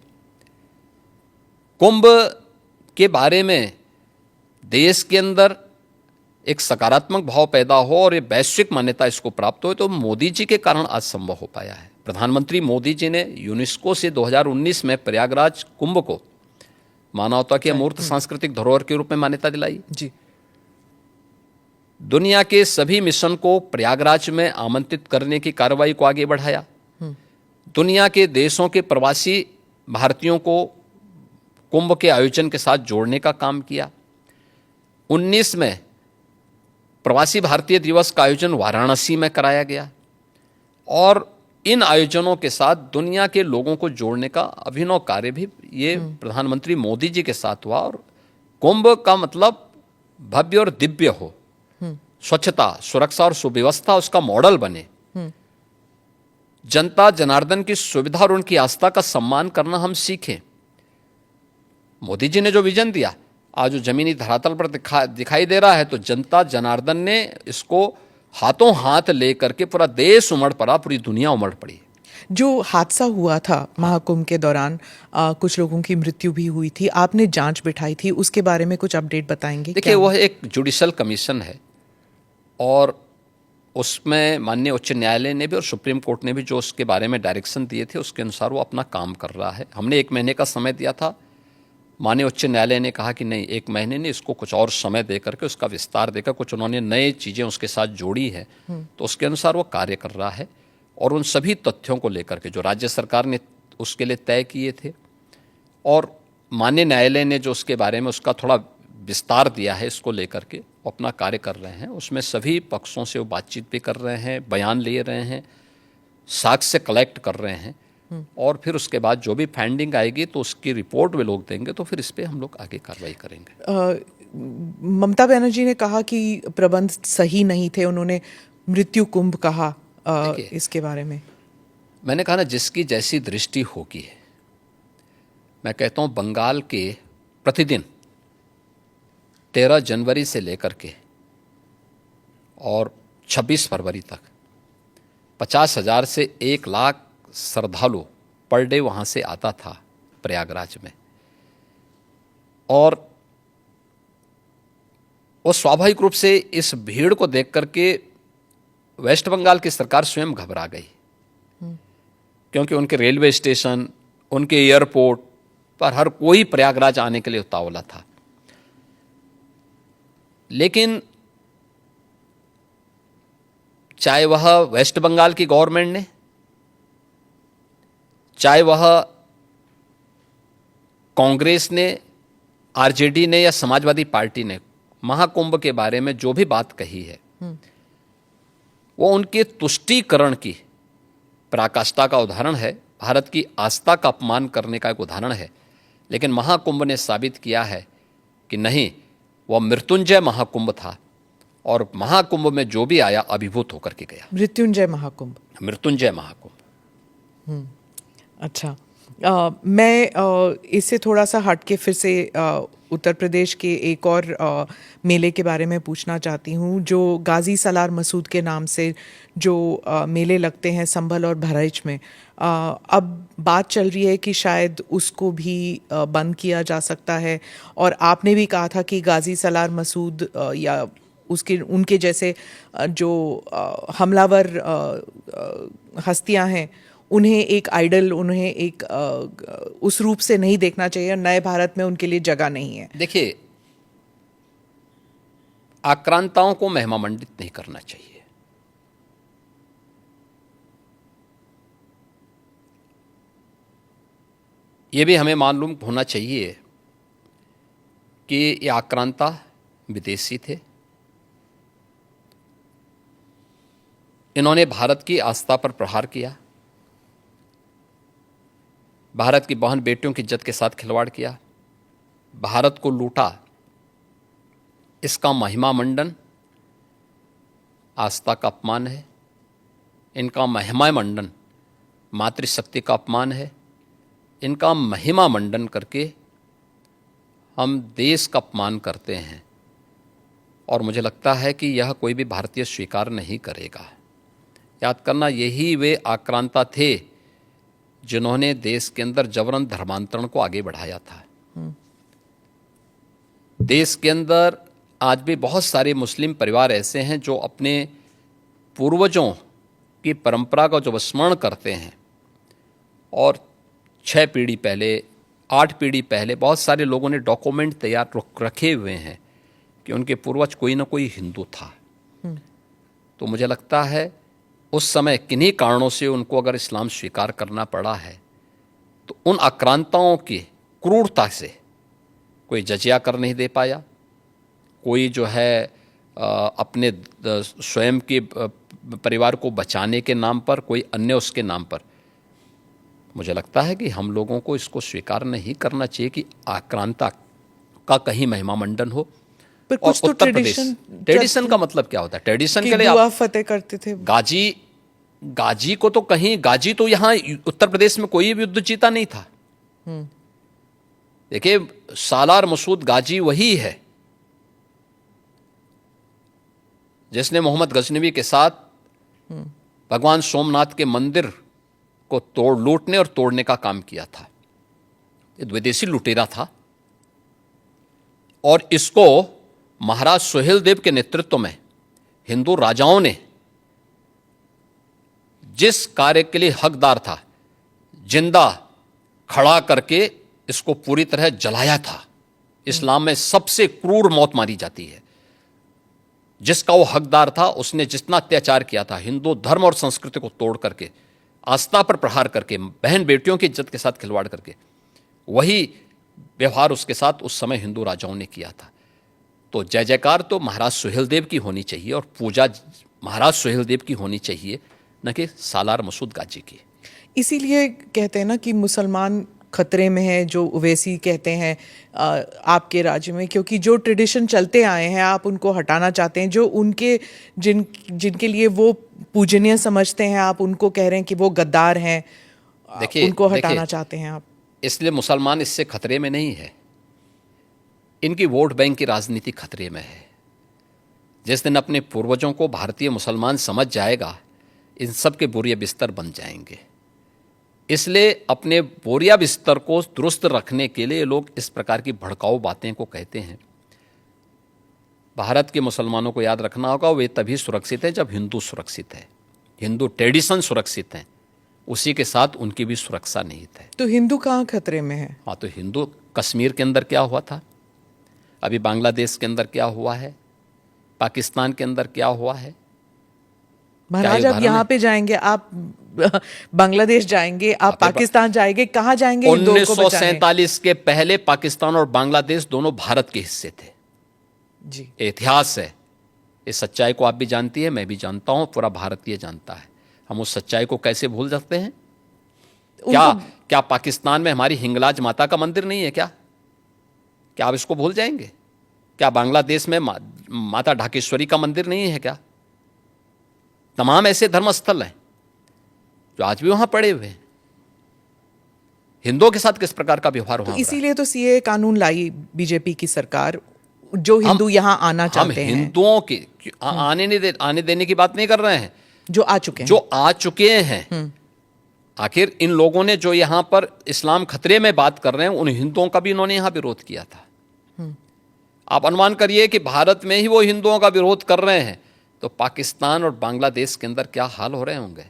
S2: कुंभ के बारे में देश के अंदर एक सकारात्मक भाव पैदा हो और ये वैश्विक मान्यता इसको प्राप्त हो, तो मोदी जी के कारण आज संभव हो पाया है। प्रधानमंत्री मोदी जी ने यूनेस्को से 2019 में प्रयागराज कुंभ को मानवता की अमूर्त सांस्कृतिक धरोहर के रूप में मान्यता दिलाई
S1: जी।
S2: दुनिया के सभी मिशन को प्रयागराज में आमंत्रित करने की कार्रवाई को आगे बढ़ाया। दुनिया के देशों के प्रवासी भारतीयों को कुंभ के आयोजन के साथ जोड़ने का काम किया। 19 में प्रवासी भारतीय दिवस का आयोजन वाराणसी में कराया गया और इन आयोजनों के साथ दुनिया के लोगों को जोड़ने का अभिनव कार्य भी ये प्रधानमंत्री मोदी जी के साथ हुआ। और कुंभ का मतलब भव्य और दिव्य हो, स्वच्छता, सुरक्षा और सुव्यवस्था उसका मॉडल बने, जनता जनार्दन की सुविधा और उनकी आस्था का सम्मान करना हम सीखें। मोदी जी ने जो विजन दिया आज जो जमीनी धरातल पर दिखाई दे रहा है, तो जनता जनार्दन ने इसको हाथों हाथ लेकर के पूरा देश उमड़ पड़ा, पूरी दुनिया उमड़ पड़ी।
S1: जो हादसा हुआ था महाकुंभ के दौरान, कुछ लोगों की मृत्यु भी हुई थी, आपने जांच बिठाई थी, उसके बारे में कुछ अपडेट बताएंगे?
S2: देखिए, वह एक जुडिशल कमीशन है और उसमें माननीय उच्च न्यायालय ने भी और सुप्रीम कोर्ट ने भी जो उसके बारे में डायरेक्शन दिए थे उसके अनुसार वो अपना काम कर रहा है। हमने 1 महीने का समय दिया था, माननीय उच्च न्यायालय ने कहा कि नहीं, 1 महीने नहीं, इसको कुछ और समय दे करके उसका विस्तार देकर कुछ उन्होंने नए चीज़ें उसके साथ जोड़ी है, तो उसके अनुसार वो कार्य कर रहा है। और उन सभी तथ्यों को लेकर के जो राज्य सरकार ने उसके लिए तय किए थे और माननीय न्यायालय ने जो उसके बारे में उसका थोड़ा विस्तार दिया है, इसको लेकर के वो अपना कार्य कर रहे हैं। उसमें सभी पक्षों से वो बातचीत भी कर रहे हैं, बयान ले रहे हैं, साक्ष्य कलेक्ट कर रहे हैं और फिर उसके बाद जो भी फाइंडिंग आएगी तो उसकी रिपोर्ट वे लोग देंगे, तो फिर इस पर हम लोग आगे कार्रवाई करेंगे।
S1: ममता बनर्जी ने कहा कि प्रबंध सही नहीं थे, उन्होंने मृत्यु कुंभ कहा, इसके बारे में
S2: मैंने कहा ना, जिसकी जैसी दृष्टि होगी। मैं कहता हूँ बंगाल के प्रतिदिन 13 जनवरी से लेकर के और 26 फरवरी तक 50,000 से 1 लाख श्रद्धालु पर डे वहाँ से आता था प्रयागराज में, और वो स्वाभाविक रूप से इस भीड़ को देख करके वेस्ट बंगाल की सरकार स्वयं घबरा गई, क्योंकि उनके रेलवे स्टेशन, उनके एयरपोर्ट पर हर कोई प्रयागराज आने के लिए उतावला था। लेकिन चाहे वह वेस्ट बंगाल की गवर्नमेंट ने, चाहे वह कांग्रेस ने, आरजेडी ने या समाजवादी पार्टी ने महाकुंभ के बारे में जो भी बात कही है, वो उनके तुष्टीकरण की पराकाष्ठा का उदाहरण है, भारत की आस्था का अपमान करने का एक उदाहरण है। लेकिन महाकुंभ ने साबित किया है कि नहीं, वह मृत्युंजय महाकुंभ था और महाकुंभ में जो भी आया अभिभूत होकर के गया।
S1: मृत्युंजय महाकुंभ,
S2: मृत्युंजय महाकुंभ।
S1: अच्छा, मैं इससे थोड़ा सा हटके फिर से उत्तर प्रदेश के एक और मेले के बारे में पूछना चाहती हूँ, जो गाजी सलार मसूद के नाम से जो मेले लगते हैं संभल और बहराइच में। अब बात चल रही है कि शायद उसको भी बंद किया जा सकता है, और आपने भी कहा था कि गाजी सलार मसूद या उनके जैसे जो हमलावर हस्तियां हैं उन्हें एक आइडल, उन्हें एक उस रूप से नहीं देखना चाहिए और नए भारत में उनके लिए जगह नहीं है?
S2: देखिए, आक्रांताओं को महिमामंडित नहीं करना चाहिए। ये भी हमें मालूम होना चाहिए कि ये आक्रांता विदेशी थे। इन्होंने भारत की आस्था पर प्रहार किया, भारत की बहन बेटियों की इज्जत के साथ खिलवाड़ किया, भारत को लूटा। इसका महिमा मंडन आस्था का अपमान है। इनका महिमा मंडन मातृशक्ति का अपमान है। इनका महिमा मंडन करके हम देश का अपमान करते हैं और मुझे लगता है कि यह कोई भी भारतीय स्वीकार नहीं करेगा। याद करना, यही वे आक्रांता थे जिन्होंने देश के अंदर जबरन धर्मांतरण को आगे बढ़ाया था। देश के अंदर आज भी बहुत सारे मुस्लिम परिवार ऐसे हैं जो अपने पूर्वजों की परंपरा का जो स्मरण करते हैं और 6 पीढ़ी पहले, 8 पीढ़ी पहले बहुत सारे लोगों ने डॉक्यूमेंट तैयार रखे हुए हैं कि उनके पूर्वज कोई ना कोई हिंदू था। तो मुझे लगता है उस समय किन्हीं कारणों से उनको अगर इस्लाम स्वीकार करना पड़ा है तो उन आक्रांताओं की क्रूरता से कोई जजिया कर नहीं दे पाया, कोई जो है अपने स्वयं के परिवार को बचाने के नाम पर, कोई अन्य उसके नाम पर। मुझे लगता है कि हम लोगों को इसको स्वीकार नहीं करना चाहिए कि आक्रांता का कहीं महिमा मंडन हो।
S1: पर कुछ तो
S2: ट्रेडिशन का मतलब क्या होता है? ट्रेडिशन के लिए
S1: आप फतेह करते थे।
S2: गाजी को तो कहीं, गाजी तो यहाँ उत्तर प्रदेश में कोई भी युद्ध जीता नहीं था। देखिए, सालार मसूद गाजी वही है जिसने मोहम्मद गजनवी के साथ भगवान सोमनाथ के मंदिर को लूटने और तोड़ने का काम किया था। ये विदेशी लुटेरा था और इसको महाराज सुहेलदेव के नेतृत्व में हिंदू राजाओं ने जिस कार्य के लिए हकदार था, जिंदा खड़ा करके इसको पूरी तरह जलाया था। इस्लाम में सबसे क्रूर मौत मारी जाती है। जिसका वो हकदार था उसने जितना अत्याचार किया था, हिंदू धर्म और संस्कृति को तोड़ करके, आस्था पर प्रहार करके, बहन बेटियों की इज्जत के साथ खिलवाड़ करके, वही व्यवहार उसके साथ उस समय हिंदू राजाओं ने किया था। तो जय जयकार तो महाराज सुहेलदेव की होनी चाहिए और पूजा महाराज सुहेलदेव की होनी चाहिए, न कि सालार मसूद गाजी की।
S1: इसीलिए कहते हैं ना कि मुसलमान खतरे में है, जो ओवैसी कहते हैं आपके राज्य में, क्योंकि जो ट्रेडिशन चलते आए हैं आप उनको हटाना चाहते हैं। जो उनके जिनके लिए वो पूजनीय समझते हैं, आप उनको कह रहे हैं कि वो गद्दार हैं। देखिए, उनको हटाना चाहते हैं आप।
S2: इसलिए मुसलमान इससे खतरे में नहीं है, इनकी वोट बैंक की राजनीति खतरे में है। जिस दिन अपने पूर्वजों को भारतीय मुसलमान समझ जाएगा, इन सब के बोरिया बिस्तर बन जाएंगे। इसलिए अपने बोरिया बिस्तर को दुरुस्त रखने के लिए लोग इस प्रकार की भड़काऊ बातें को कहते हैं। भारत के मुसलमानों को याद रखना होगा, वे तभी सुरक्षित है जब हिंदू सुरक्षित है, हिंदू ट्रेडिशन सुरक्षित है, उसी के साथ उनकी भी सुरक्षा निहित है।
S1: तो हिंदू कहाँ खतरे में है?
S2: हाँ, तो हिंदू, कश्मीर के अंदर क्या हुआ था, अभी बांग्लादेश के अंदर क्या हुआ है, पाकिस्तान के अंदर क्या हुआ है।
S1: महाराज, आप यहाँ पे जाएंगे, आप बांग्लादेश जाएंगे, आप पाकिस्तान जाएंगे, कहाँ जाएंगे?
S2: 1947 के पहले पाकिस्तान और बांग्लादेश दोनों भारत के हिस्से थे
S1: जी।
S2: इतिहास है, इस सच्चाई को आप भी जानती है, मैं भी जानता हूं, पूरा भारतीय जानता है। हम उस सच्चाई को कैसे भूल सकते हैं? क्या पाकिस्तान में हमारी हिंगलाज माता का मंदिर नहीं है क्या आप इसको भूल जाएंगे? क्या बांग्लादेश में माता ढाकेश्वरी का मंदिर नहीं है क्या? तमाम ऐसे धर्मस्थल हैं जो आज भी वहां पड़े हुए हैं। हिंदुओं के साथ किस प्रकार का व्यवहार वहां हो रहा है?
S1: इसीलिए तो सीए कानून लाई बीजेपी की सरकार, जो हिंदू यहाँ आना चाहते हैं।
S2: हम हिंदुओं के आने देने की बात नहीं कर रहे हैं,
S1: जो आ चुके हैं।
S2: आखिर इन लोगों ने जो यहाँ पर इस्लाम खतरे में बात कर रहे हैं, उन हिंदुओं का भी इन्होंने यहाँ विरोध किया था। आप अनुमान करिए कि भारत में ही वो हिंदुओं का विरोध कर रहे हैं, तो पाकिस्तान और बांग्लादेश के अंदर क्या हाल हो रहे होंगे।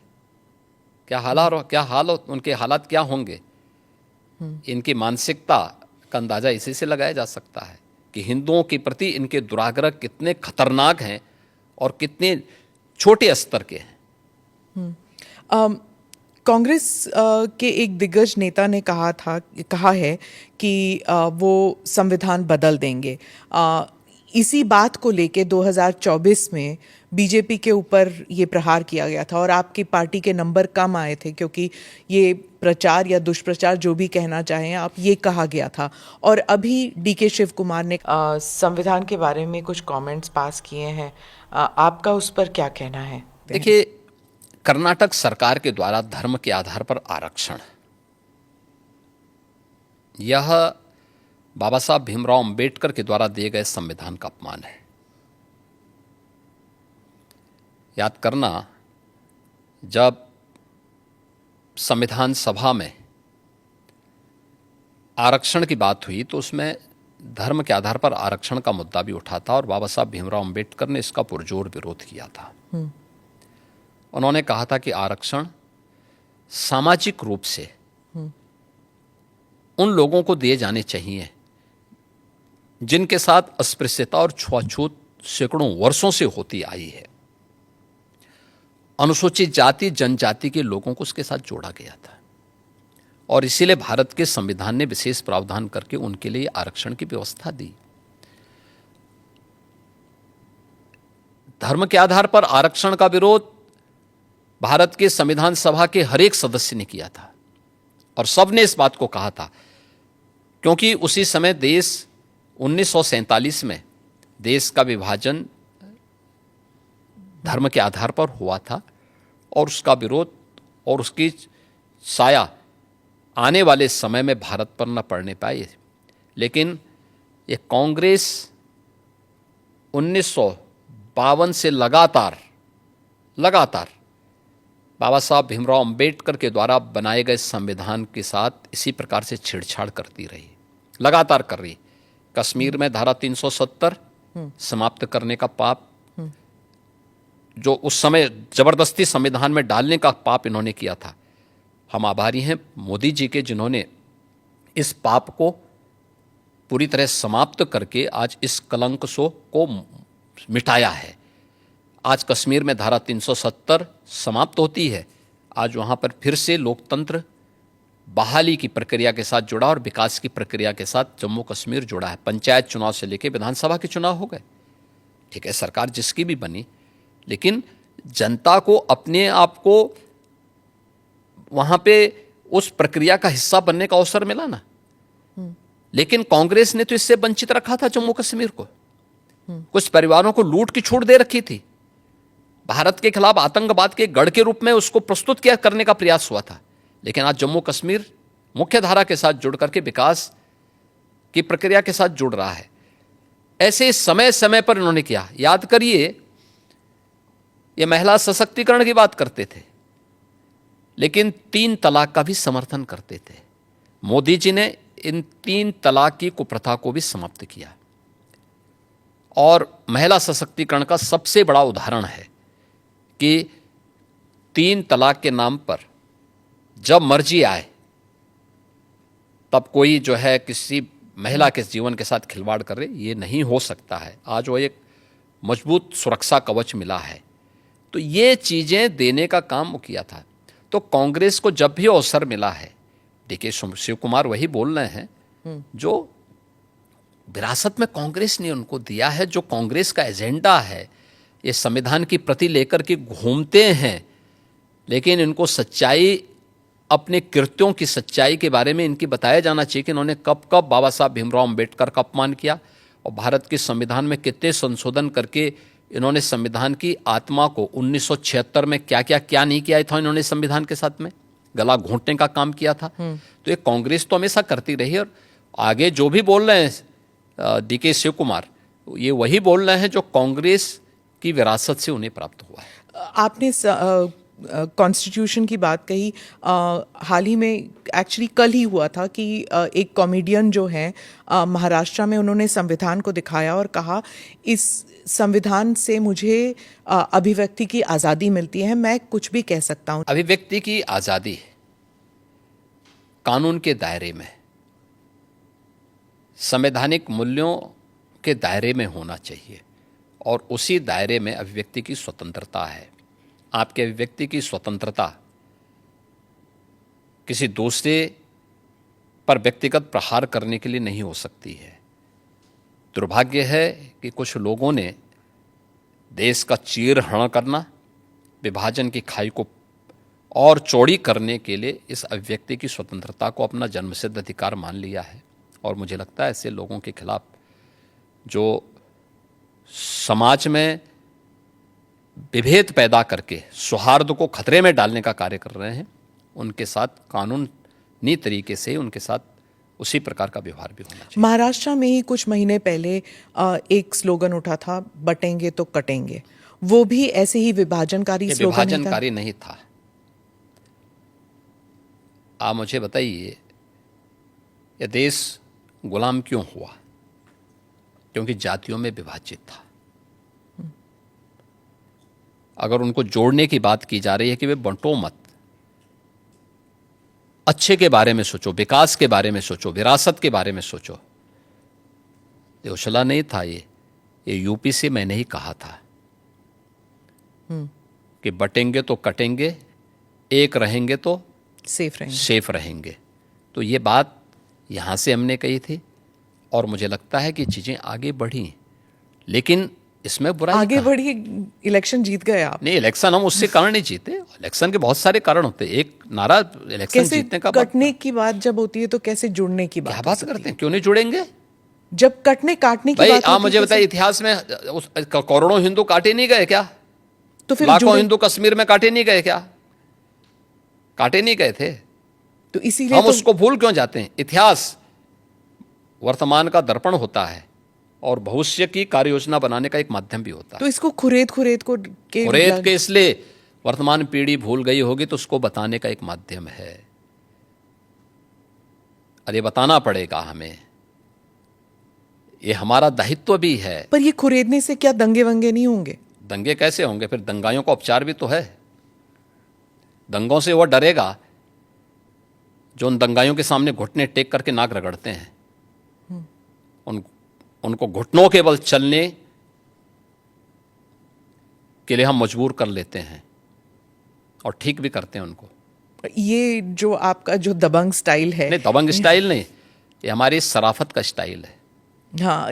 S2: उनके हालात क्या होंगे। इनकी मानसिकता का अंदाजा इसी से लगाया जा सकता है कि हिंदुओं के प्रति इनके दुराग्रह कितने खतरनाक हैं और कितने छोटे स्तर के हैं।
S1: कांग्रेस के एक दिग्गज नेता ने कहा है कि वो संविधान बदल देंगे। इसी बात को लेके 2024 में बीजेपी के ऊपर ये प्रहार किया गया था और आपकी पार्टी के नंबर कम आए थे, क्योंकि ये प्रचार या दुष्प्रचार जो भी कहना चाहें आप, ये कहा गया था। और अभी डीके शिव कुमार ने संविधान के बारे में कुछ कमेंट्स पास किए हैं। आपका उस पर क्या कहना है?
S2: देखिए, कर्नाटक सरकार के द्वारा धर्म के आधार पर आरक्षण, यह बाबा साहब भीमराव अंबेडकर के द्वारा दिए गए संविधान का अपमान है। याद करना, जब संविधान सभा में आरक्षण की बात हुई तो उसमें धर्म के आधार पर आरक्षण का मुद्दा भी उठा था और बाबा साहब भीमराव अंबेडकर ने इसका पुरजोर विरोध किया था। उन्होंने कहा था कि आरक्षण सामाजिक रूप से उन लोगों को दिए जाने चाहिए जिनके साथ अस्पृश्यता और छुआछूत सैकड़ों वर्षों से होती आई है। अनुसूचित जाति जनजाति के लोगों को उसके साथ जोड़ा गया था और इसीलिए भारत के संविधान ने विशेष प्रावधान करके उनके लिए आरक्षण की व्यवस्था दी। धर्म के आधार पर आरक्षण का विरोध भारत के संविधान सभा के हर एक सदस्य ने किया था और सबने इस बात को कहा था, क्योंकि उसी समय देश 1947 में देश का विभाजन धर्म के आधार पर हुआ था और उसका विरोध और उसकी साया आने वाले समय में भारत पर न पड़ने पाए। लेकिन ये कांग्रेस 1952 से लगातार बाबा साहब भीमराव अंबेडकर के द्वारा बनाए गए संविधान के साथ इसी प्रकार से छेड़छाड़ करती रही, लगातार कर रही। कश्मीर में धारा 370 समाप्त करने का पाप, जो उस समय जबरदस्ती संविधान में डालने का पाप इन्होंने किया था। हम आभारी हैं मोदी जी के, जिन्होंने इस पाप को पूरी तरह समाप्त करके आज इस कलंक को मिटाया है। आज कश्मीर में धारा 370 समाप्त होती है। आज वहाँ पर फिर से लोकतंत्र बहाली की प्रक्रिया के साथ जुड़ा और विकास की प्रक्रिया के साथ जम्मू कश्मीर जुड़ा है। पंचायत चुनाव से लेकर विधानसभा के चुनाव हो गए। ठीक है, सरकार जिसकी भी बनी, लेकिन जनता को अपने आप को वहाँ पे उस प्रक्रिया का हिस्सा बनने का अवसर मिला ना। लेकिन कांग्रेस ने तो इससे वंचित रखा था जम्मू कश्मीर को। कुछ परिवारों को लूट की छूट दे रखी थी। भारत के खिलाफ आतंकवाद के गढ़ के रूप में उसको प्रस्तुत किया करने का प्रयास हुआ था। लेकिन आज जम्मू कश्मीर मुख्य धारा के साथ जुड़ करके विकास की प्रक्रिया के साथ जुड़ रहा है। ऐसे समय समय पर इन्होंने किया। याद करिए, ये महिला सशक्तिकरण की बात करते थे, लेकिन 3 तलाक का भी समर्थन करते थे। मोदी जी ने इन 3 तलाक की कुप्रथा को भी समाप्त किया और महिला सशक्तिकरण का सबसे बड़ा उदाहरण है कि 3 तलाक के नाम पर जब मर्जी आए तब कोई जो है किसी महिला के जीवन के साथ खिलवाड़ करे, ये नहीं हो सकता है। आज वो एक मजबूत सुरक्षा कवच मिला है। तो ये चीज़ें देने का काम वो किया था। तो कांग्रेस को जब भी अवसर मिला है, डीके शिव कुमार वही बोल रहे हैं जो विरासत में कांग्रेस ने उनको दिया है, जो कांग्रेस का एजेंडा है। ये संविधान की प्रति लेकर के घूमते हैं, लेकिन इनको सच्चाई, अपने कृत्यों की सच्चाई के बारे में इनकी बताया जाना चाहिए कि इन्होंने कब कब बाबा साहब भीमराव अंबेडकर का अपमान किया और भारत के संविधान में कितने संशोधन करके इन्होंने संविधान की आत्मा को 1976 में क्या नहीं किया था इन्होंने संविधान के साथ में गला घोंटने का काम किया था। तो ये कांग्रेस तो हमेशा करती रही और आगे जो भी बोल रहे हैं डीके शिव कुमार, ये वही बोल रहे हैं जो कांग्रेस की विरासत से उन्हें प्राप्त हुआ है।
S1: आपने कॉन्स्टिट्यूशन की बात कही, हाल ही में एक्चुअली कल ही हुआ था कि एक कॉमेडियन जो हैं महाराष्ट्र में, उन्होंने संविधान को दिखाया और कहा इस संविधान से मुझे अभिव्यक्ति की आज़ादी मिलती है, मैं कुछ भी कह सकता हूँ।
S2: अभिव्यक्ति की आज़ादी कानून के दायरे में, संवैधानिक मूल्यों के दायरे में होना चाहिए और उसी दायरे में अभिव्यक्ति की स्वतंत्रता है। आपकी अभिव्यक्ति की स्वतंत्रता किसी दूसरे पर व्यक्तिगत प्रहार करने के लिए नहीं हो सकती है। दुर्भाग्य है कि कुछ लोगों ने देश का चीरहरण करना, विभाजन की खाई को और चौड़ी करने के लिए इस अभिव्यक्ति की स्वतंत्रता को अपना जन्मसिद्ध अधिकार मान लिया है। और मुझे लगता है ऐसे लोगों के खिलाफ जो समाज में विभेद पैदा करके सौहार्द को खतरे में डालने का कार्य कर रहे हैं, उनके साथ कानूनी तरीके से उनके साथ उसी प्रकार का व्यवहार भी होना चाहिए।
S1: महाराष्ट्र में ही कुछ महीने पहले एक स्लोगन उठा था, बटेंगे तो कटेंगे। वो भी ऐसे ही विभाजनकारी
S2: ये
S1: स्लोगन
S2: विभाजनकारी नहीं था। आप मुझे बताइए, यह देश गुलाम क्यों हुआ? क्योंकि जातियों में विभाजित था। अगर उनको जोड़ने की बात की जा रही है कि वे बंटो मत, अच्छे के बारे में सोचो, विकास के बारे में सोचो, विरासत के बारे में सोचो। ये उछला नहीं था, ये यूपी से मैंने ही कहा था कि बटेंगे तो कटेंगे, एक रहेंगे तो सेफ रहेंगे। तो ये बात यहाँ से हमने कही थी और मुझे लगता है कि चीज़ें आगे बढ़ी, लेकिन इसमें बुराई
S1: आगे बढ़ी। इलेक्शन जीत गए आप।
S2: नहीं, इलेक्शन हम उससे कारण नहीं जीते। इलेक्शन के बहुत सारे कारण होते हैं। एक नारा इलेक्शन जीतने का
S1: कटने की बात जब होती है तो कैसे जुड़ने की बात?
S2: क्या बात करते हैं? क्यों नहीं जुड़ेंगे?
S1: जब कटने काटने की
S2: भाई
S1: बात
S2: आप मुझे बताइए, इतिहास में करोड़ों हिंदू काटे नहीं गए क्या?
S1: तो फिर
S2: लाखों हिंदू कश्मीर में काटे नहीं गए क्या? काटे नहीं गए थे।
S1: तो इसीलिए
S2: हम उसको भूल क्यों जाते हैं? इतिहास वर्तमान का दर्पण होता है और भविष्य की कार्य योजना बनाने का एक माध्यम भी होता है।
S1: तो इसको खुरेद के
S2: इसलिए वर्तमान पीढ़ी भूल गई होगी तो उसको बताने का एक माध्यम है। अरे बताना पड़ेगा हमें, ये हमारा दायित्व भी है।
S1: पर ये खुरेदने से क्या दंगे वंगे नहीं होंगे?
S2: दंगे कैसे होंगे? फिर दंगाइयों का उपचार भी तो है। दंगों से वह डरेगा जो उन दंगाइयों के सामने घुटने टेक करके नाक रगड़ते हैं। उनको घुटनों के बल चलने के लिए हम मजबूर कर लेते हैं और ठीक भी करते हैं उनको।
S1: ये जो आपका जो दबंग स्टाइल है।
S2: नहीं, दबंग स्टाइल नहीं, ये हमारी शराफत का स्टाइल है।
S1: हाँ,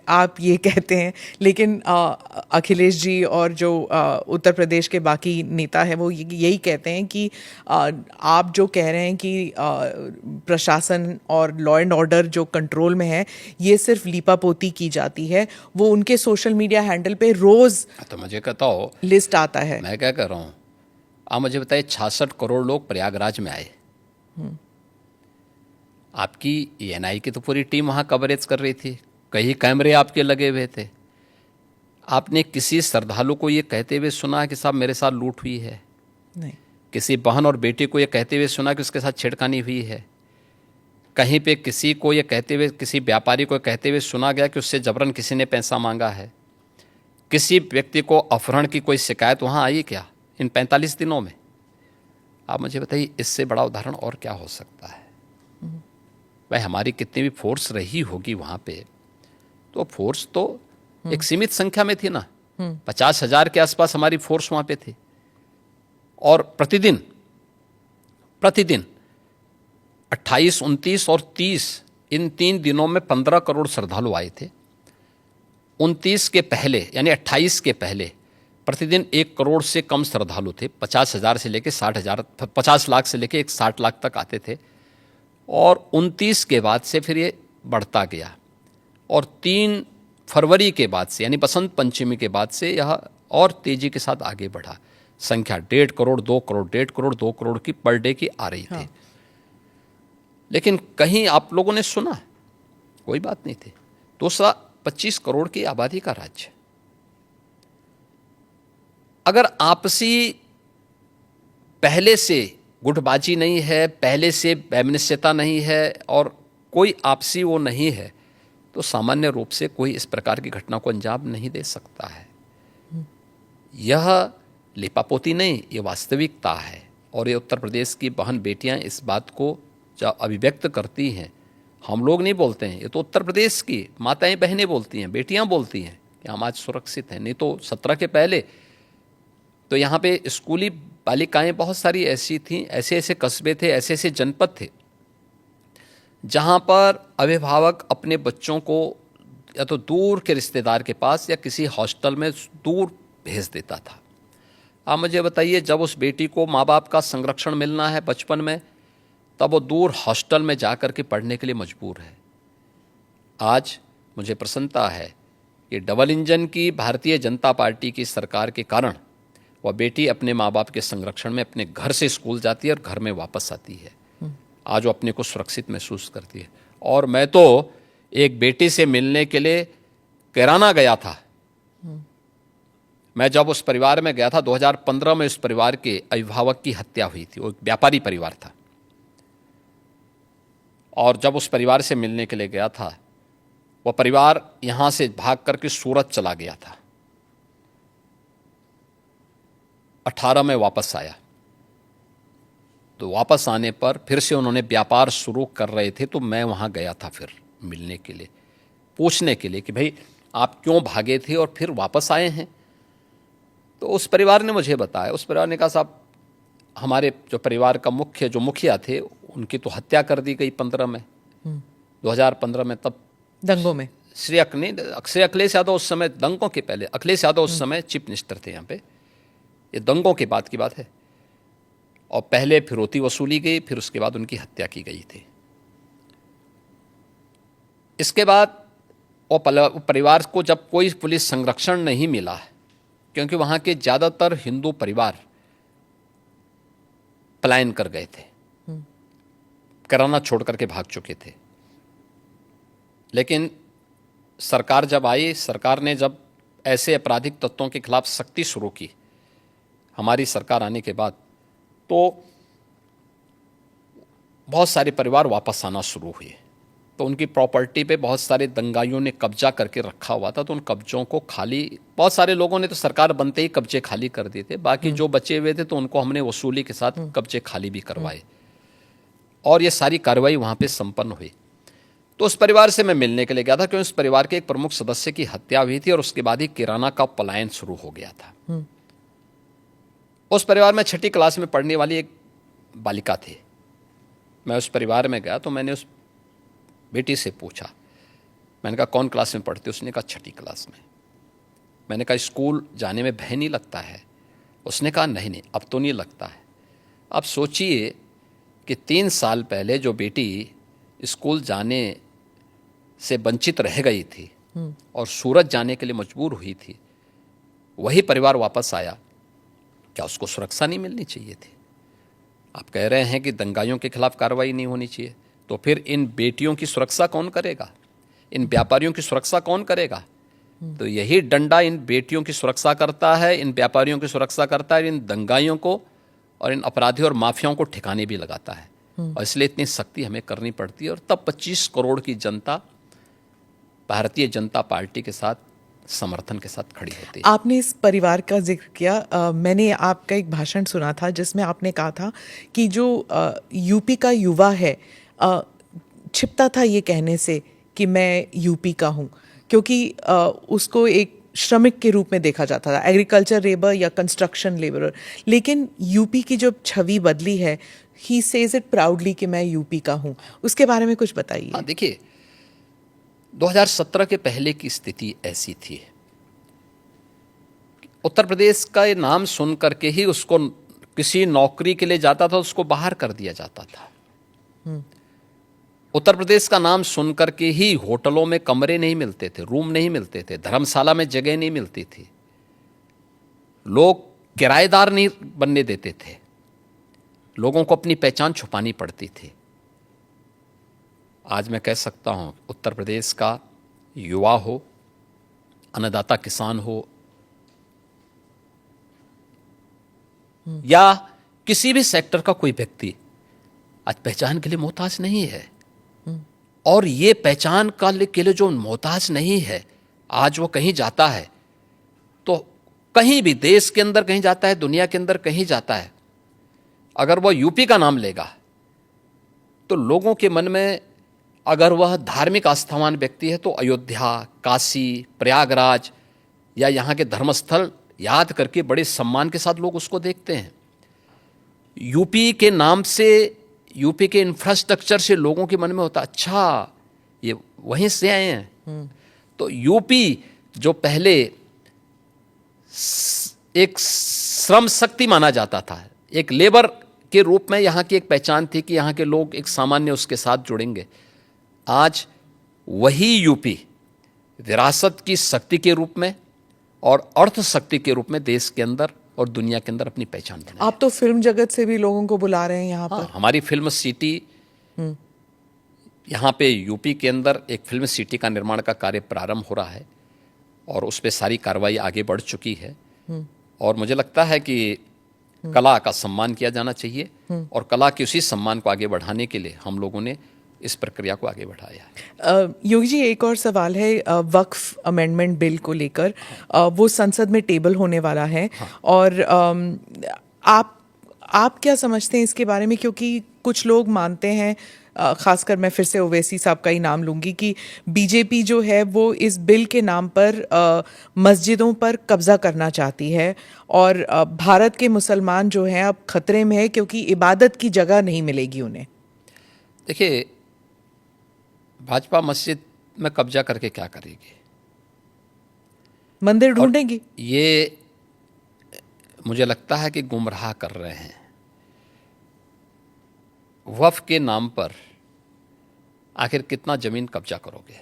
S1: आप ये कहते हैं, लेकिन अखिलेश जी और जो उत्तर प्रदेश के बाकी नेता है वो यही कहते हैं कि आप जो कह रहे हैं कि प्रशासन और लॉ एंड ऑर्डर जो कंट्रोल में है, ये सिर्फ लीपापोती की जाती है। वो उनके सोशल मीडिया हैंडल पे रोज
S2: तो मुझे कहता हो
S1: लिस्ट आता है।
S2: मैं क्या कर रहा हूँ? आप मुझे बताइए, 66 करोड़ लोग प्रयागराज में आए। आपकी एएनआई की तो पूरी टीम वहाँ कवरेज कर रही थी, कई कैमरे आपके लगे हुए थे। आपने किसी श्रद्धालु को ये कहते हुए सुना कि साहब मेरे साथ लूट हुई है?
S1: नहीं।
S2: किसी बहन और बेटी को ये कहते हुए सुना कि उसके साथ छेड़खानी हुई है? कहीं पे किसी को ये कहते हुए, किसी व्यापारी को कहते हुए सुना गया कि उससे जबरन किसी ने पैसा मांगा है? किसी व्यक्ति को अपहरण की कोई शिकायत वहाँ आई क्या इन 45 दिनों में? आप मुझे बताइए, इससे बड़ा उदाहरण और क्या हो सकता है? भाई हमारी कितनी भी फोर्स रही होगी वहाँ पे, तो फोर्स तो एक सीमित संख्या में थी ना। 50,000 के आसपास हमारी फोर्स वहाँ पे थी और प्रतिदिन 28, 29 और 30 इन 3 दिनों में 15 करोड़ श्रद्धालु आए थे। 29 के पहले यानी 28 के पहले प्रतिदिन 1 करोड़ से कम श्रद्धालु थे। 50,000 से लेके 60,000, 50 लाख से लेके 60 लाख तक आते थे। और 29 के बाद से फिर ये बढ़ता गया और 3 फरवरी के बाद से यानी बसंत पंचमी के बाद से यह और तेजी के साथ आगे बढ़ा। संख्या 1.5 करोड़, 2 करोड़, 1.5 करोड़, 2 करोड़ की पर डे की आ रही थी। लेकिन कहीं आप लोगों ने सुना? कोई बात नहीं थी। दूसरा, 25 करोड़ की आबादी का राज्य, अगर आपसी पहले से गुटबाजी नहीं है, पहले से वैमनस्यता नहीं है और कोई आपसी वो नहीं है, तो सामान्य रूप से कोई इस प्रकार की घटना को अंजाम नहीं दे सकता है। यह लिपापोती नहीं, ये वास्तविकता है। और ये उत्तर प्रदेश की बहन बेटियां इस बात को जब अभिव्यक्त करती हैं, हम लोग नहीं बोलते हैं, ये तो उत्तर प्रदेश की माताएं बहनें बोलती हैं, बेटियां बोलती हैं कि हम आज सुरक्षित हैं। नहीं तो 17 के पहले तो यहाँ पे स्कूली बालिकाएं बहुत सारी ऐसी थीं, ऐसे ऐसे कस्बे थे, ऐसे ऐसे जनपद थे जहाँ पर अभिभावक अपने बच्चों को या तो दूर के रिश्तेदार के पास या किसी हॉस्टल में दूर भेज देता था। आप मुझे बताइए, जब उस बेटी को माँ बाप का संरक्षण मिलना है बचपन में, तब वो दूर हॉस्टल में जा कर के पढ़ने के लिए मजबूर है। आज मुझे प्रसन्नता है कि डबल इंजन की भारतीय जनता पार्टी की सरकार के कारण वह बेटी अपने माँ बाप के संरक्षण में अपने घर से स्कूल जाती है और घर में वापस आती है। आज वो अपने को सुरक्षित महसूस करती है। और मैं तो एक बेटी से मिलने के लिए कैराना गया था। मैं जब उस परिवार में गया था 2015 में, उस परिवार के अभिभावक की हत्या हुई थी। वो एक व्यापारी परिवार था और जब उस परिवार से मिलने के लिए गया था, वो परिवार यहाँ से भाग करके सूरत चला गया था। 18 में वापस आया, तो वापस आने पर फिर से उन्होंने व्यापार शुरू कर रहे थे, तो मैं वहाँ गया था फिर मिलने के लिए, पूछने के लिए कि भाई आप क्यों भागे थे और फिर वापस आए हैं। तो उस परिवार ने मुझे बताया, उस परिवार ने कहा साहब हमारे जो परिवार का मुखिया थे, उनकी तो हत्या कर दी गई 15 में, 2015 में। तब
S3: दंगों में
S2: श्री अखिलेश यादव उस समय, दंगों के पहले अखिलेश यादव उस समय चीफ मिनिस्टर थे यहाँ पे, ये दंगों के बाद की बात है। और पहले फिरौती वसूली गई, फिर उसके बाद उनकी हत्या की गई थी। इसके बाद वो परिवार को जब कोई पुलिस संरक्षण नहीं मिला, क्योंकि वहाँ के ज़्यादातर हिंदू परिवार पलायन कर गए थे, कराना छोड़ करके भाग चुके थे। लेकिन सरकार जब आई, सरकार ने जब ऐसे आपराधिक तत्वों के खिलाफ सख्ती शुरू की, हमारी सरकार आने के बाद, तो बहुत सारे परिवार वापस आना शुरू हुए। तो उनकी प्रॉपर्टी पे बहुत सारे दंगाइयों ने कब्जा करके रखा हुआ था, तो उन कब्जों को खाली, बहुत सारे लोगों ने तो सरकार बनते ही कब्जे खाली कर दिए थे, बाकी जो बचे हुए थे तो उनको हमने वसूली के साथ कब्जे खाली भी करवाए और ये सारी कार्रवाई वहाँ पे संपन्न हुई। तो उस परिवार से मैं मिलने के लिए गया था, क्योंकि उस परिवार के एक प्रमुख सदस्य की हत्या हुई थी और उसके बाद ही किराना का पलायन शुरू हो गया था। उस परिवार में 6ठी क्लास में पढ़ने वाली एक बालिका थी। मैं उस परिवार में गया तो मैंने उस बेटी से पूछा, मैंने कहा कौन क्लास में पढ़ती? उसने कहा 6ठी क्लास में। मैंने कहा स्कूल जाने में भय नहीं लगता है? उसने कहा नहीं नहीं, अब तो नहीं लगता है। अब सोचिए कि 3 साल पहले जो बेटी स्कूल जाने से वंचित रह गई थी और सूरत जाने के लिए मजबूर हुई थी, वही परिवार वापस आया, क्या उसको सुरक्षा नहीं मिलनी चाहिए थी? आप कह रहे हैं कि दंगाइयों के खिलाफ कार्रवाई नहीं होनी चाहिए, तो फिर इन बेटियों की सुरक्षा कौन करेगा? इन व्यापारियों की सुरक्षा कौन करेगा? तो यही डंडा इन बेटियों की सुरक्षा करता है, इन व्यापारियों की सुरक्षा करता है, इन दंगाइयों को और इन अपराधियों और माफियाओं को ठिकाने भी लगाता है। और इसलिए इतनी सख्ती हमें करनी पड़ती है। और तब 25 करोड़ की जनता भारतीय जनता पार्टी के साथ समर्थन के साथ खड़ी होती है।
S3: आपने इस परिवार का जिक्र किया, मैंने आपका एक भाषण सुना था जिसमें आपने कहा था कि जो यूपी का युवा है छिपता था ये कहने से कि मैं यूपी का हूँ, क्योंकि उसको एक श्रमिक के रूप में देखा जाता था, एग्रीकल्चर लेबर या कंस्ट्रक्शन लेबरर। लेकिन यूपी की जो छवि बदली है, ही सेज इट प्राउडली कि मैं यूपी का हूँ, उसके बारे में कुछ बताइए।
S2: हाँ, देखिए 2017 के पहले की स्थिति ऐसी थी, उत्तर प्रदेश का ये नाम सुन करके ही उसको किसी नौकरी के लिए जाता था, उसको बाहर कर दिया जाता था। उत्तर प्रदेश का नाम सुन करके ही होटलों में कमरे नहीं मिलते थे, रूम नहीं मिलते थे, धर्मशाला में जगह नहीं मिलती थी, लोग किराएदार नहीं बनने देते थे, लोगों को अपनी पहचान छुपानी पड़ती थी। आज मैं कह सकता हूँ उत्तर प्रदेश का युवा हो, अन्नदाता किसान हो या किसी भी सेक्टर का कोई व्यक्ति आज पहचान के लिए मोहताज नहीं है। और ये पहचान के लिए जो मोहताज नहीं है, आज वो कहीं जाता है तो कहीं भी देश के अंदर कहीं जाता है, दुनिया के अंदर कहीं जाता है, अगर वह यूपी का नाम लेगा तो लोगों के मन में, अगर वह धार्मिक आस्थावान व्यक्ति है तो अयोध्या, काशी, प्रयागराज या यहाँ के धर्मस्थल याद करके बड़े सम्मान के साथ लोग उसको देखते हैं। यूपी के नाम से, यूपी के इंफ्रास्ट्रक्चर से लोगों के मन में होता, अच्छा ये वहीं से आए हैं। तो यूपी जो पहले एक श्रम शक्ति माना जाता था, एक लेबर के रूप में यहाँ की एक पहचान थी कि यहाँ के लोग एक सामान्य उसके साथ जुड़ेंगे, आज वही यूपी विरासत की शक्ति के रूप में और अर्थ शक्ति के रूप में देश के अंदर और दुनिया के अंदर अपनी पहचान बनाई।
S3: आप तो फिल्म जगत से भी लोगों को बुला रहे हैं यहाँ
S2: हाँ,
S3: पर।
S2: हमारी फिल्म सिटी, यहाँ पे यूपी के अंदर एक फिल्म सिटी का निर्माण का कार्य प्रारंभ हो रहा है और उस पर सारी कार्रवाई आगे बढ़ चुकी है। और मुझे लगता है कि कला का सम्मान किया जाना चाहिए और कला के उसी सम्मान को आगे बढ़ाने के लिए हम लोगों ने इस प्रक्रिया को आगे बढ़ाया है।
S3: योगी जी, एक और सवाल है वक्फ अमेंडमेंट बिल को लेकर। वो संसद में टेबल होने वाला है। और आप क्या समझते हैं इसके बारे में? क्योंकि कुछ लोग मानते हैं, खासकर मैं फिर से ओवैसी साहब का ही नाम लूंगी, कि बीजेपी जो है वो इस बिल के नाम पर मस्जिदों पर कब्जा करना चाहती है और भारत के मुसलमान जो हैं अब खतरे में है क्योंकि इबादत की जगह नहीं मिलेगी उन्हें।
S2: देखिए, भाजपा मस्जिद में कब्जा करके क्या करेगी?
S3: मंदिर ढूंढेगी।
S2: ये मुझे लगता है कि गुमराह कर रहे हैं। वक्फ के नाम पर आखिर कितना जमीन कब्जा करोगे?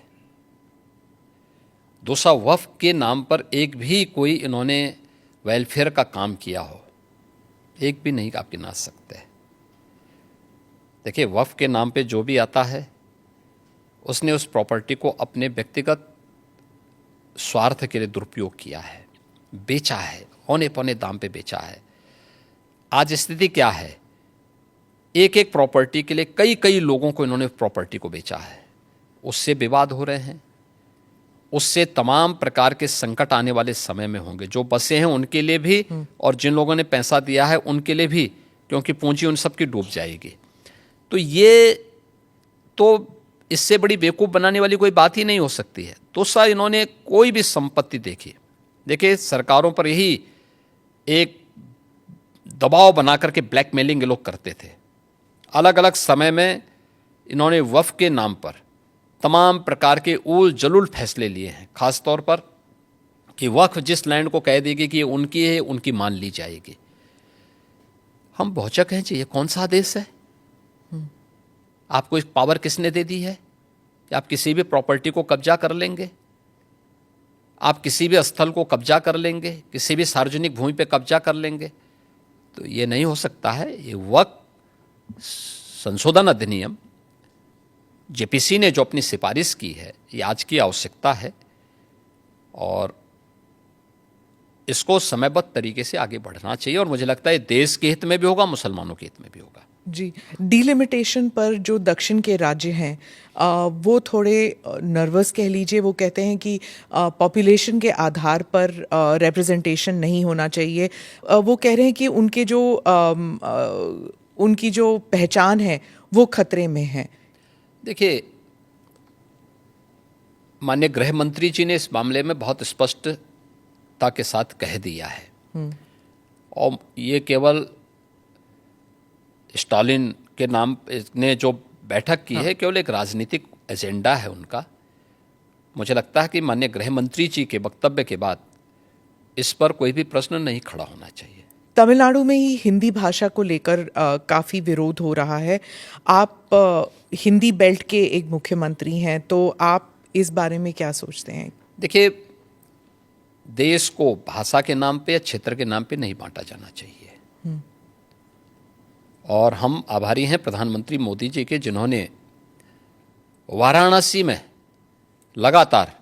S2: दूसरा, वक्फ के नाम पर एक भी कोई इन्होंने वेलफेयर का काम किया हो, एक भी नहीं आप गिना सकते। देखिए, वक्फ के नाम पे जो भी आता है उसने उस प्रॉपर्टी को अपने व्यक्तिगत स्वार्थ के लिए दुरुपयोग किया है, बेचा है, औने पौने दाम पे बेचा है। आज स्थिति क्या है? एक एक प्रॉपर्टी के लिए कई कई लोगों को इन्होंने प्रॉपर्टी को बेचा है। उससे विवाद हो रहे हैं, उससे तमाम प्रकार के संकट आने वाले समय में होंगे। जो बसे हैं उनके लिए भी और जिन लोगों ने पैसा दिया है उनके लिए भी, क्योंकि पूंजी उन सब की डूब जाएगी। तो ये तो इससे बड़ी बेवकूफ़ बनाने वाली कोई बात ही नहीं हो सकती है। दूसरा, इन्होंने कोई भी संपत्ति देखिए सरकारों पर यही एक दबाव बना करके ब्लैकमेलिंग लोग करते थे। अलग अलग समय में इन्होंने वक्फ के नाम पर तमाम प्रकार के उल जलूल फैसले लिए हैं, खास तौर पर कि वक्फ जिस लैंड को कह देगी कि ये उनकी है, उनकी मान ली जाएगी। हम भौचक हैं जी, ये कौन सा आदेश है? आपको एक पावर किसने दे दी है कि आप किसी भी प्रॉपर्टी को कब्जा कर लेंगे, आप किसी भी स्थल को कब्जा कर लेंगे, किसी भी सार्वजनिक भूमि पे कब्जा कर लेंगे? तो ये नहीं हो सकता है। ये वक्फ संशोधन अधिनियम जेपीसी ने जो अपनी सिफारिश की है, ये आज की आवश्यकता है और इसको समयबद्ध तरीके से आगे बढ़ना चाहिए। और मुझे लगता है देश के हित में भी होगा, मुसलमानों के हित में भी होगा।
S3: जी, डिलिमिटेशन पर जो दक्षिण के राज्य हैं वो थोड़े नर्वस कह लीजिए। वो कहते हैं कि पॉपुलेशन के आधार पर रिप्रेजेंटेशन नहीं होना चाहिए। वो कह रहे हैं कि उनकी जो पहचान है वो खतरे में है।
S2: देखिए, माननीय गृह मंत्री जी ने इस मामले में बहुत स्पष्टता के साथ कह दिया है और ये केवल स्टालिन के नाम ने जो बैठक की है, केवल एक राजनीतिक एजेंडा है उनका। मुझे लगता है कि माननीय गृह मंत्री जी के वक्तव्य के बाद इस पर कोई भी प्रश्न नहीं खड़ा होना चाहिए।
S3: तमिलनाडु में ही हिंदी भाषा को लेकर काफ़ी विरोध हो रहा है। आप हिंदी बेल्ट के एक मुख्यमंत्री हैं, तो आप इस बारे में क्या सोचते हैं?
S2: देखिए, देश को भाषा के नाम पे या क्षेत्र के नाम पे नहीं बांटा जाना चाहिए। और हम आभारी हैं प्रधानमंत्री मोदी जी के, जिन्होंने वाराणसी में लगातार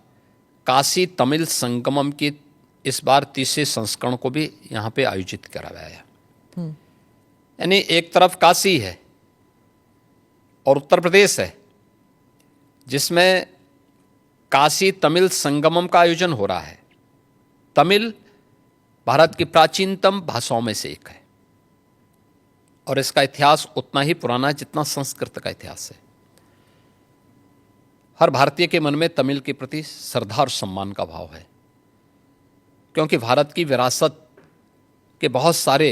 S2: काशी तमिल संगमम की इस बार 30वें संस्करण को भी यहाँ पे आयोजित करवाया। यानी एक तरफ काशी है और उत्तर प्रदेश है, जिसमें काशी तमिल संगमम का आयोजन हो रहा है। तमिल भारत की प्राचीनतम भाषाओं में से एक है और इसका इतिहास उतना ही पुराना है जितना संस्कृत का इतिहास है। हर भारतीय के मन में तमिल के प्रति श्रद्धा और सम्मान का भाव है, क्योंकि भारत की विरासत के बहुत सारे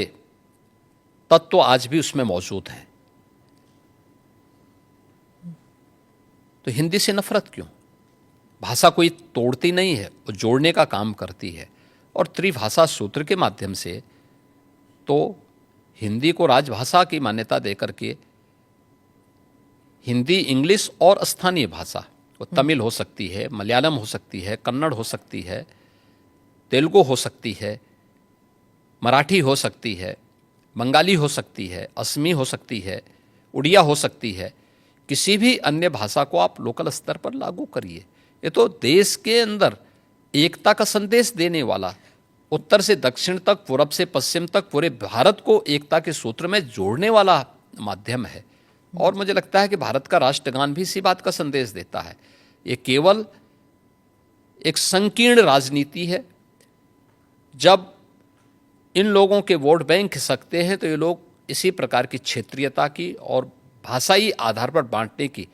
S2: तत्व आज भी उसमें मौजूद हैं। तो हिंदी से नफरत क्यों? भाषा कोई तोड़ती नहीं है, वो जोड़ने का काम करती है। और त्रिभाषा सूत्र के माध्यम से तो हिंदी को राजभाषा की मान्यता देकर के हिंदी, इंग्लिश और स्थानीय भाषा, वो तमिल हो सकती है, मलयालम हो सकती है, कन्नड़ हो सकती है, तेलुगु हो सकती है, मराठी हो सकती है, बंगाली हो सकती है, असमी हो सकती है, उड़िया हो सकती है, किसी भी अन्य भाषा को आप लोकल स्तर पर लागू करिए। ये तो देश के अंदर एकता का संदेश देने वाला, उत्तर से दक्षिण तक, पूरब से पश्चिम तक पूरे भारत को एकता के सूत्र में जोड़ने वाला माध्यम है। और मुझे लगता है कि भारत का राष्ट्रगान भी इसी बात का संदेश देता है। ये केवल एक संकीर्ण राजनीति है। जब इन लोगों के वोट बैंक खिसकते हैं तो ये लोग इसी प्रकार की क्षेत्रीयता की और भाषाई आधार पर बांटने की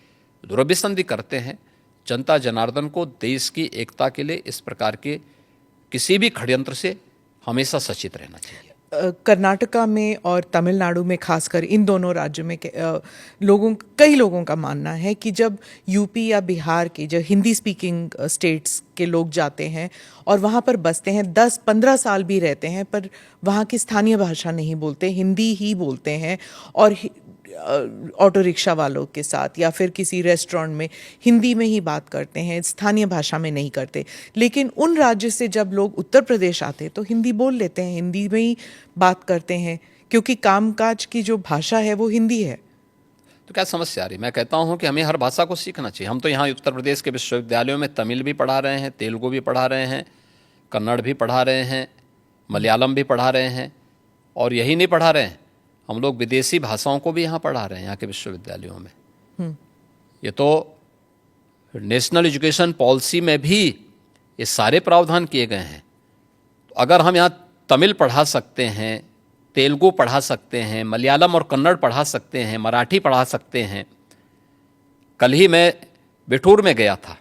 S2: दुरभिसंधि करते हैं। जनता जनार्दन को देश की एकता के लिए इस प्रकार के किसी भी षड्यंत्र से हमेशा सचेत रहना चाहिए।
S3: कर्नाटका में और तमिलनाडु में, खासकर इन दोनों राज्यों में कई लोगों का मानना है कि जब यूपी या बिहार के जो हिंदी स्पीकिंग स्टेट्स के लोग जाते हैं और वहाँ पर बसते हैं, 10-15 साल भी रहते हैं, पर वहाँ की स्थानीय भाषा नहीं बोलते, हिंदी ही बोलते हैं और ऑटो रिक्शा वालों के साथ या फिर किसी रेस्टोरेंट में हिंदी में ही बात करते हैं, स्थानीय भाषा में नहीं करते। लेकिन उन राज्य से जब लोग उत्तर प्रदेश आते हैं तो हिंदी बोल लेते हैं, हिंदी में ही बात करते हैं, क्योंकि कामकाज की जो भाषा है वो हिंदी है।
S2: तो क्या समस्या आ रही? मैं कहता हूं कि हमें हर भाषा को सीखना चाहिए। हम तो यहाँ उत्तर प्रदेश के विश्वविद्यालयों में तमिल भी पढ़ा रहे हैं, तेलुगु भी पढ़ा रहे हैं, कन्नड़ भी पढ़ा रहे हैं, मलयालम भी पढ़ा रहे हैं, और यही नहीं पढ़ा रहे हैं, हम लोग विदेशी भाषाओं को भी यहाँ पढ़ा रहे हैं यहाँ के विश्वविद्यालयों में। ये तो नेशनल एजुकेशन पॉलिसी में भी ये सारे प्रावधान किए गए हैं। तो अगर हम यहाँ तमिल पढ़ा सकते हैं, तेलुगु पढ़ा सकते हैं, मलयालम और कन्नड़ पढ़ा सकते हैं, मराठी पढ़ा सकते हैं। कल ही मैं बिठूर में गया था,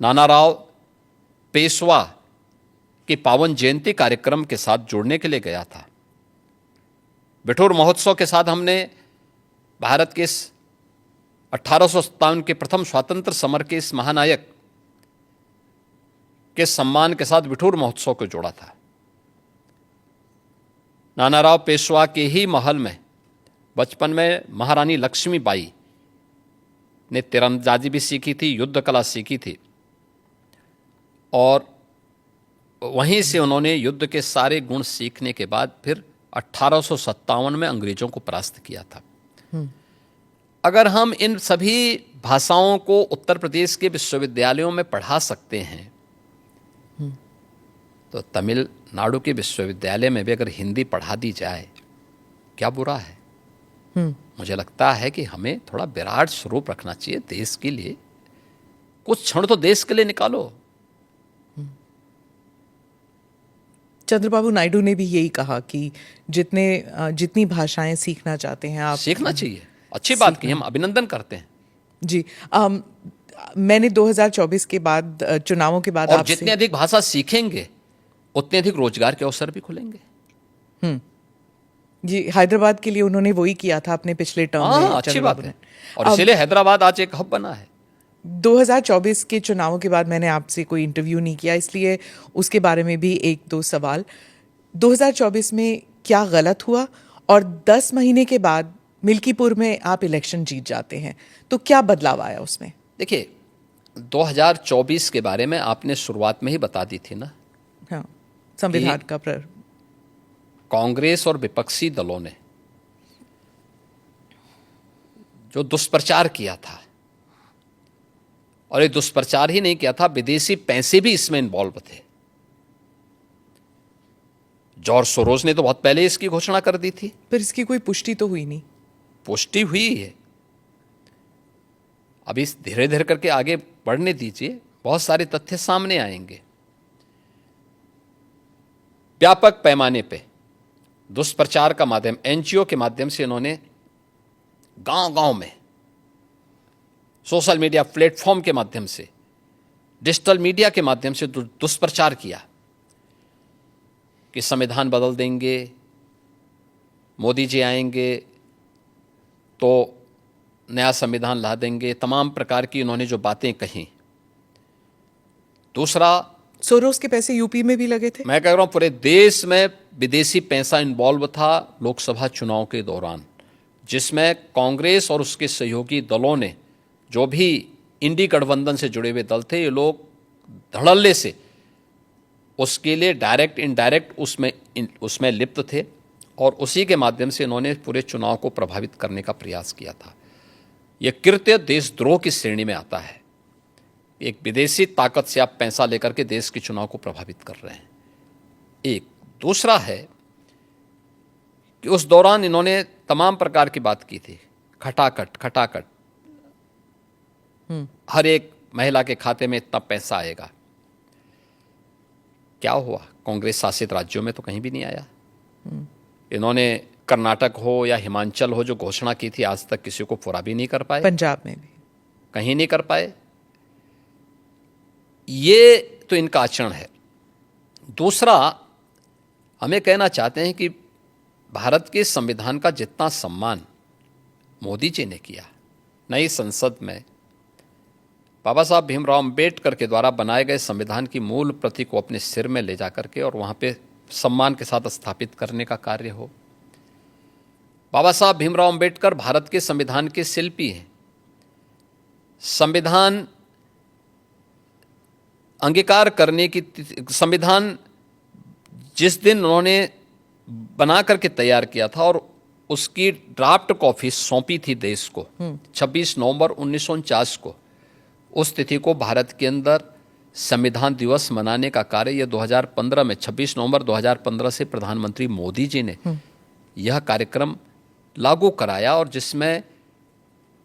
S2: नानाराव पेशवा के पावन जयंती कार्यक्रम के साथ जुड़ने के लिए गया था। बिठूर महोत्सव के साथ हमने भारत के 1857 के प्रथम स्वातंत्र समर के इस महानायक के सम्मान के साथ बिठूर महोत्सव को जोड़ा था। नानाराव पेशवा के ही महल में बचपन में महारानी लक्ष्मीबाई ने तीरंदाजी भी सीखी थी, युद्ध कला सीखी थी, और वहीं से उन्होंने युद्ध के सारे गुण सीखने के बाद फिर 1857 में अंग्रेजों को परास्त किया था। अगर हम इन सभी भाषाओं को उत्तर प्रदेश के विश्वविद्यालयों में पढ़ा सकते हैं तो तमिलनाडु के विश्वविद्यालय में भी अगर हिंदी पढ़ा दी जाए, क्या बुरा है? मुझे लगता है कि हमें थोड़ा विराट स्वरूप रखना चाहिए देश के लिए। कुछ क्षण तो देश के लिए निकालो।
S3: चंद्रबाबू नायडू ने भी यही कहा कि जितनी भाषाएं सीखना चाहते हैं आप
S2: सीखना चाहिए। अच्छी बात की, हम अभिनंदन करते हैं
S3: जी। मैंने 2024 के बाद, चुनावों के बाद,
S2: और जितनी अधिक भाषा सीखेंगे उतने अधिक रोजगार के अवसर भी खुलेंगे।
S3: जी, हैदराबाद के लिए उन्होंने वही किया था अपने पिछले टर्म में।
S2: अच्छी बात है, और इसीलिए हैदराबाद आज एक हब बना है।
S3: 2024 के चुनावों के बाद मैंने आपसे कोई इंटरव्यू नहीं किया, इसलिए उसके बारे में भी 1-2 सवाल। 2024 में क्या गलत हुआ, और 10 महीने के बाद मिल्कीपुर में आप इलेक्शन जीत जाते हैं, तो क्या बदलाव आया उसमें?
S2: देखिए, 2024 के बारे में आपने शुरुआत में ही बता दी थी ना।
S3: हाँ, संविधान का
S2: कांग्रेस और विपक्षी दलों ने जो दुष्प्रचार किया था, और ये दुष्प्रचार ही नहीं किया था, विदेशी पैसे भी इसमें इन्वॉल्व थे। जॉर्ज सोरोस ने तो बहुत पहले इसकी घोषणा कर दी थी।
S3: पर इसकी कोई पुष्टि तो हुई नहीं।
S2: पुष्टि हुई है, अभी धीरे धीरे करके आगे बढ़ने दीजिए, बहुत सारे तथ्य सामने आएंगे। व्यापक पैमाने पे दुष्प्रचार का माध्यम, एनजीओ के माध्यम से इन्होंने गांव गांव में, सोशल मीडिया प्लेटफॉर्म के माध्यम से, डिजिटल मीडिया के माध्यम से दुष्प्रचार किया कि संविधान बदल देंगे, मोदी जी आएंगे तो नया संविधान ला देंगे, तमाम प्रकार की इन्होंने जो बातें कही। दूसरा,
S3: सोरोस के पैसे यूपी में भी लगे थे।
S2: मैं कह रहा हूं पूरे देश में विदेशी पैसा इन्वॉल्व था लोकसभा चुनाव के दौरान, जिसमें कांग्रेस और उसके सहयोगी दलों ने, जो भी इंडी गठबंधन से जुड़े हुए दल थे, ये लोग धड़ल्ले से उसके लिए डायरेक्ट इनडायरेक्ट उसमें लिप्त थे और उसी के माध्यम से इन्होंने पूरे चुनाव को प्रभावित करने का प्रयास किया था। यह कृत्य देशद्रोह की श्रेणी में आता है। एक विदेशी ताकत से आप पैसा लेकर के देश के चुनाव को प्रभावित कर रहे हैं। एक दूसरा है कि उस दौरान इन्होंने तमाम प्रकार की बात की थी, खटाखट हर एक महिला के खाते में इतना पैसा आएगा। क्या हुआ? कांग्रेस शासित राज्यों में तो कहीं भी नहीं आया। इन्होंने कर्नाटक हो या हिमाचल हो जो घोषणा की थी, आज तक किसी को पूरा भी नहीं कर पाए।
S3: पंजाब में भी
S2: कहीं नहीं कर पाए। ये तो इनका आचरण है। दूसरा, हमें कहना चाहते हैं कि भारत के संविधान का जितना सम्मान मोदी जी ने किया, नई संसद में बाबा साहब भीमराव अंबेडकर के द्वारा बनाए गए संविधान की मूल प्रति को अपने सिर में ले जाकर के और वहां पे सम्मान के साथ स्थापित करने का कार्य हो। बाबा साहब भीमराव अंबेडकर भारत के संविधान के शिल्पी हैं। संविधान अंगीकार करने की संविधान जिस दिन उन्होंने बना करके तैयार किया था और उसकी ड्राफ्ट कॉपी सौंपी थी देश को 26 नवंबर 1949 को, उस तिथि को भारत के अंदर संविधान दिवस मनाने का कार्य यह 2015 में 26 नवंबर 2015 से प्रधानमंत्री मोदी जी ने यह कार्यक्रम लागू कराया और जिसमें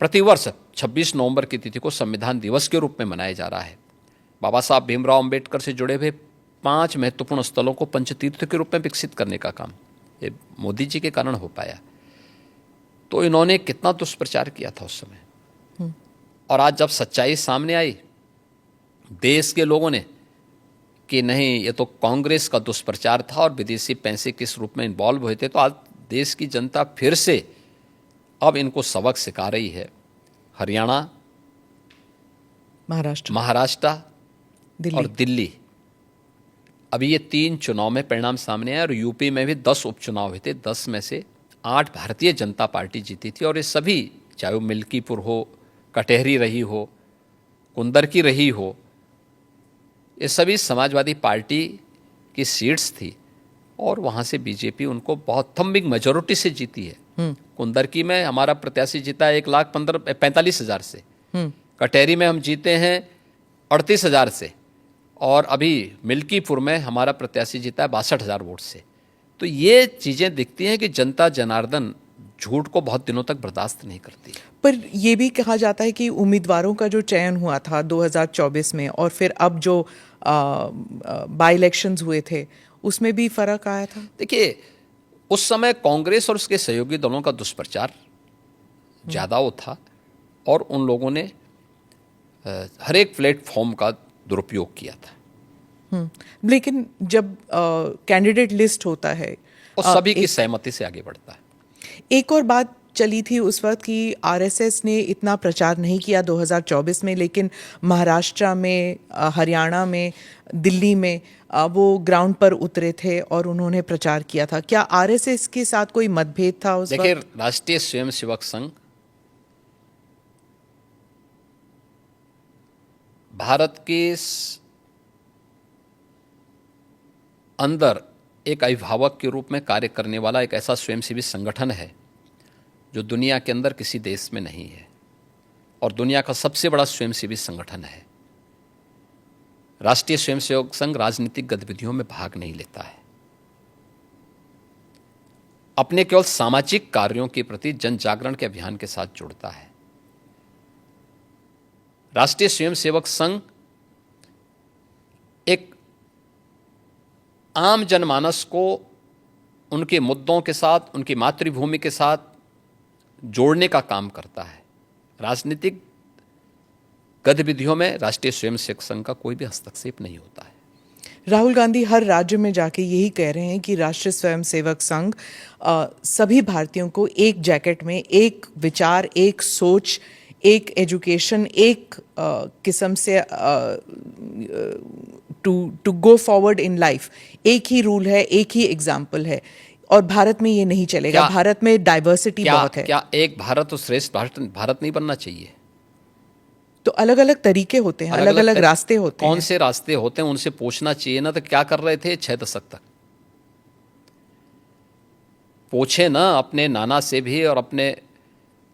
S2: प्रतिवर्ष 26 नवंबर की तिथि को संविधान दिवस के रूप में मनाया जा रहा है। बाबा साहब भीमराव अंबेडकर से जुड़े हुए 5 महत्वपूर्ण स्थलों को पंचतीर्थ के रूप में विकसित करने का काम ये मोदी जी के कारण हो पाया। तो इन्होंने कितना दुष्प्रचार किया था उस समय, और आज जब सच्चाई सामने आई देश के लोगों ने कि नहीं ये तो कांग्रेस का दुष्प्रचार था और विदेशी पैसे किस रूप में इन्वॉल्व हुए थे, तो आज देश की जनता फिर से अब इनको सबक सिखा रही है। हरियाणा, महाराष्ट्र और दिल्ली, अभी ये 3 चुनाव में परिणाम सामने आए और यूपी में भी 10 उपचुनाव हुए थे। 10 में से 8 भारतीय जनता पार्टी जीती थी और ये सभी, चाहे वो मिल्कीपुर हो, कटेहरी रही हो, कुंदर की रही हो, ये सभी समाजवादी पार्टी की सीट्स थी और वहाँ से बीजेपी उनको बहुत थम्बिंग मेजोरिटी से जीती है। कुंदर की में हमारा प्रत्याशी जीता है 1,45,000 से, कटेहरी में हम जीते हैं 38,000 से और अभी मिल्कीपुर में हमारा प्रत्याशी जीता है 62,000 वोट से। तो ये चीज़ें दिखती हैं कि जनता जनार्दन झूठ को बहुत दिनों तक बर्दाश्त नहीं करती।
S3: पर यह भी कहा जाता है कि उम्मीदवारों का जो चयन हुआ था 2024 में और फिर अब जो बाई इलेक्शंस हुए थे उसमें भी फर्क आया था।
S2: देखिए, उस समय कांग्रेस और उसके सहयोगी दलों का दुष्प्रचार ज़्यादा वो था और उन लोगों ने हर एक प्लेटफॉर्म का दुरुपयोग किया था।
S3: लेकिन जब कैंडिडेट लिस्ट होता है
S2: और सभी की सहमति से आगे बढ़ता है।
S3: एक और बात चली थी उस वक्त कि आरएसएस ने इतना प्रचार नहीं किया 2024 में, लेकिन महाराष्ट्र में, हरियाणा में, दिल्ली में वो ग्राउंड पर उतरे थे और उन्होंने प्रचार किया था। क्या आरएसएस के साथ कोई मतभेद था उस वक्त?
S2: देखिए, राष्ट्रीय स्वयंसेवक संघ भारत के अंदर एक अभिभावक के रूप में कार्य करने वाला एक ऐसा स्वयंसेवी संगठन है जो दुनिया के अंदर किसी देश में नहीं है और दुनिया का सबसे बड़ा स्वयंसेवी संगठन है। राष्ट्रीय स्वयंसेवक संघ राजनीतिक गतिविधियों में भाग नहीं लेता है। अपने केवल सामाजिक कार्यों के प्रति जन जागरण के अभियान के साथ जुड़ता है। राष्ट्रीय स्वयंसेवक संघ एक आम जनमानस को उनके मुद्दों के साथ, उनकी मातृभूमि के साथ जोड़ने का काम करता है। राजनीतिक गतिविधियों में राष्ट्रीय स्वयंसेवक संघ का कोई भी हस्तक्षेप नहीं होता है।
S3: राहुल गांधी हर राज्य में जाके यही कह रहे हैं कि राष्ट्रीय स्वयंसेवक संघ सभी भारतीयों को एक जैकेट में, एक विचार, एक सोच, एक एजुकेशन, एक किस्म से to go forward in life, एक ही रूल है, एक ही एग्जाम्पल है। और भारत में ये नहीं चलेगा। भारत में डाइवर्सिटी बहुत है।
S2: क्या एक भारत और श्रेष्ठ भारत नहीं बनना चाहिए?
S3: तो अलग अलग तरीके होते हैं, अलग अलग रास्ते होते हैं।
S2: कौन से रास्ते होते हैं उनसे पूछना चाहिए ना। तो क्या कर रहे थे 6 दशक तक? पूछे ना अपने नाना से भी और अपने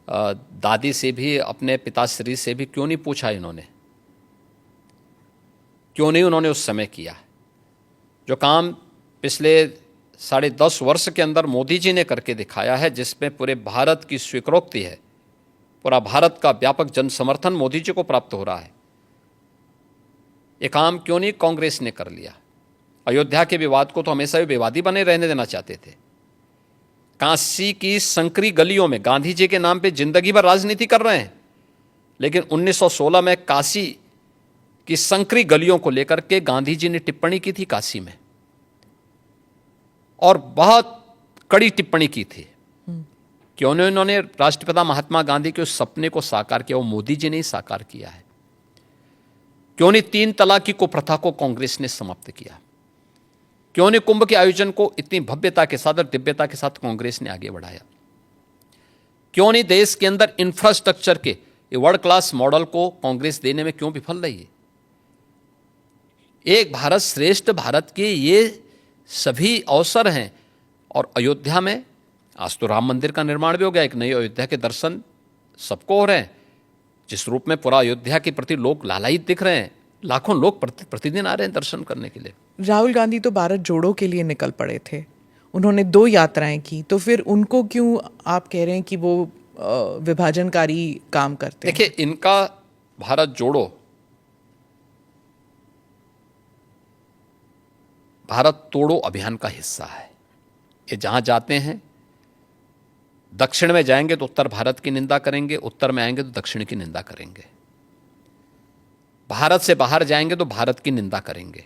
S2: दादी से भी, अपने पिताश्री से भी। क्यों नहीं पूछा इन्होंने? क्यों नहीं उन्होंने उस समय किया जो काम पिछले 10.5 वर्ष के अंदर मोदी जी ने करके दिखाया है, जिसमें पूरे भारत की स्वीकृति है, पूरा भारत का व्यापक जन समर्थन मोदी जी को प्राप्त हो रहा है। ये काम क्यों नहीं कांग्रेस ने कर लिया? अयोध्या के विवाद को तो हमेशा भी विवादी बने रहने देना चाहते थे। काशी की संकरी गलियों में गांधी जी के नाम पे जिंदगी भर राजनीति कर रहे हैं, लेकिन 1916 में काशी की संकरी गलियों को लेकर के गांधी जी ने टिप्पणी की थी काशी में, और बहुत कड़ी टिप्पणी की थी। क्यों नहीं उन्होंने राष्ट्रपिता महात्मा गांधी के उस सपने को साकार किया? वो मोदी जी ने ही साकार किया है। क्यों नहीं 3 तलाक की कुप्रथा को कांग्रेस ने समाप्त किया? क्यों नहीं कुंभ के आयोजन को इतनी भव्यता के साथ और दिव्यता के साथ कांग्रेस ने आगे बढ़ाया? क्यों नहीं देश के अंदर इंफ्रास्ट्रक्चर के वर्ल्ड क्लास मॉडल को कांग्रेस देने में क्यों विफल रही है? एक भारत श्रेष्ठ भारत के ये सभी अवसर हैं। और अयोध्या में आज तो राम मंदिर का निर्माण भी हो गया। एक नई अयोध्या के दर्शन सबको हो रहे हैं, जिस रूप में पूरा अयोध्या के प्रति लोग लालायित दिख रहे हैं। लाखों लोग प्रतिदिन आ रहे हैं दर्शन करने के लिए।
S3: राहुल गांधी तो भारत जोड़ो के लिए निकल पड़े थे। उन्होंने 2 यात्राएं की, तो फिर उनको क्यों आप कह रहे हैं कि वो विभाजनकारी काम करते हैं?
S2: देखिए, इनका भारत जोड़ो भारत तोड़ो अभियान का हिस्सा है। ये जहां जाते हैं, दक्षिण में जाएंगे तो उत्तर भारत की निंदा करेंगे, उत्तर में आएंगे तो दक्षिण की निंदा करेंगे। भारत से बाहर जाएंगे तो भारत की निंदा करेंगे।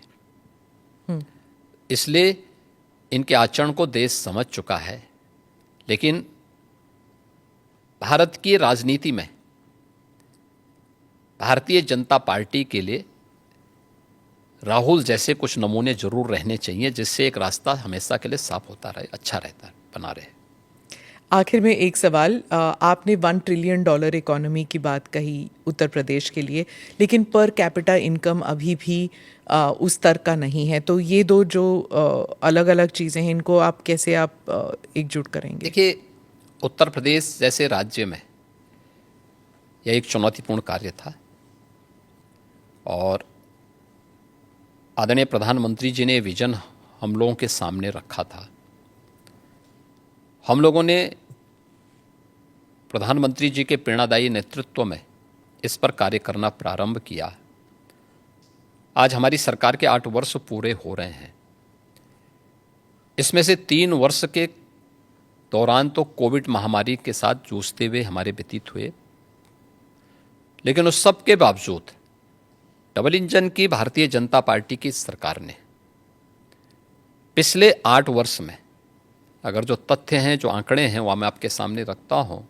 S2: इसलिए इनके आचरण को देश समझ चुका है। लेकिन भारत की राजनीति में भारतीय जनता पार्टी के लिए राहुल जैसे कुछ नमूने जरूर रहने चाहिए, जिससे एक रास्ता हमेशा के लिए साफ होता रहे, अच्छा रहता है, बना रहे।
S3: आखिर में एक सवाल, आपने $1 ट्रिलियन इकोनॉमी की बात कही उत्तर प्रदेश के लिए, लेकिन पर कैपिटा इनकम अभी भी उस स्तर का नहीं है। तो ये दो जो अलग अलग चीज़ें हैं, इनको आप कैसे एकजुट करेंगे?
S2: देखिए, उत्तर प्रदेश जैसे राज्य में यह एक चुनौतीपूर्ण कार्य था, और आदरणीय प्रधानमंत्री जी ने विजन हम लोगों के सामने रखा था। हम लोगों ने प्रधानमंत्री जी के प्रेरणादायी नेतृत्व में इस पर कार्य करना प्रारंभ किया। आज हमारी सरकार के 8 वर्ष पूरे हो रहे हैं। इसमें से 3 वर्ष के दौरान तो कोविड महामारी के साथ जूझते हुए हमारे व्यतीत हुए, लेकिन उस सब के बावजूद डबल इंजन की भारतीय जनता पार्टी की सरकार ने पिछले 8 वर्ष में, अगर जो तथ्य हैं, जो आंकड़े हैं, वह मैं आपके सामने रखता हूं,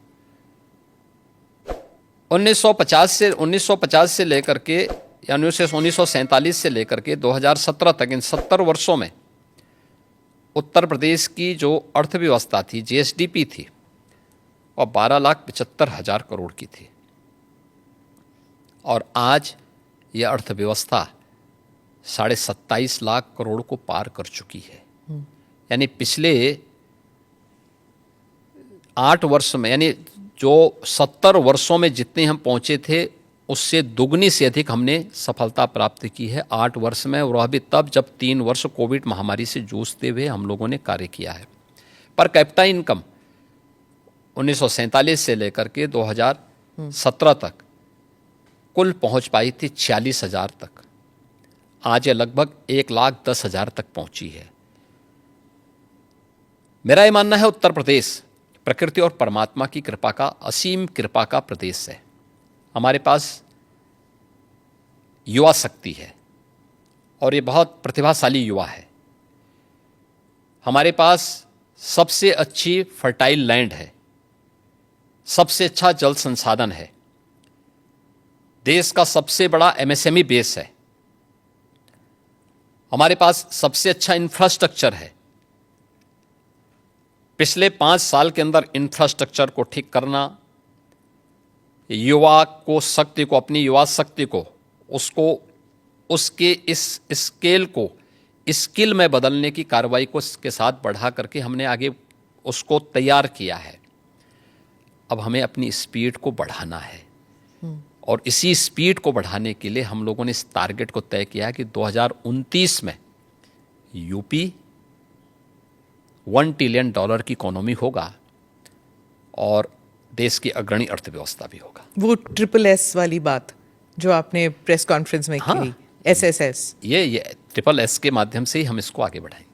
S2: 1950 से लेकर के, या 1947 से लेकर के 2017 तक, इन 70 वर्षों में उत्तर प्रदेश की जो अर्थव्यवस्था थी, जीएसडीपी थी, वह 12,75,000 करोड़ की थी। और आज यह अर्थव्यवस्था 27.5 लाख करोड़ को पार कर चुकी है। यानी पिछले 8 वर्ष में, यानी जो 70 वर्षों में जितने हम पहुंचे थे, उससे दुगनी से अधिक हमने सफलता प्राप्त की है 8 वर्ष में। और वह भी तब जब 3 वर्ष कोविड महामारी से जूझते हुए हम लोगों ने कार्य किया है। पर कैपिटा इनकम 1947 से लेकर के 2017 तक कुल पहुंच पाई थी 46,000 तक। आज ये लगभग 1,10,000 तक पहुंची है। मेरा ये मानना है उत्तर प्रदेश प्रकृति और परमात्मा की कृपा का, असीम कृपा का प्रदेश है। हमारे पास युवा शक्ति है और ये बहुत प्रतिभाशाली युवा है। हमारे पास सबसे अच्छी फर्टाइल लैंड है, सबसे अच्छा जल संसाधन है, देश का सबसे बड़ा एमएसएमई बेस है, हमारे पास सबसे अच्छा इंफ्रास्ट्रक्चर है। पिछले 5 साल के अंदर इंफ्रास्ट्रक्चर को ठीक करना, युवा को शक्ति को, अपनी युवा शक्ति को, उसको उसके इस स्केल को स्किल में बदलने की कार्रवाई को इसके साथ बढ़ा करके हमने आगे उसको तैयार किया है। अब हमें अपनी स्पीड को बढ़ाना है और इसी स्पीड को बढ़ाने के लिए हम लोगों ने इस टारगेट को तय किया है कि 2029 में यूपी $1 ट्रिलियन की इकोनॉमी होगा और देश की अग्रणी अर्थव्यवस्था भी होगा।
S3: वो SSS वाली बात जो आपने प्रेस कॉन्फ्रेंस में
S2: हाँ।
S3: की, SSS।
S2: ये SSS के माध्यम से ही हम इसको आगे बढ़ाएंगे।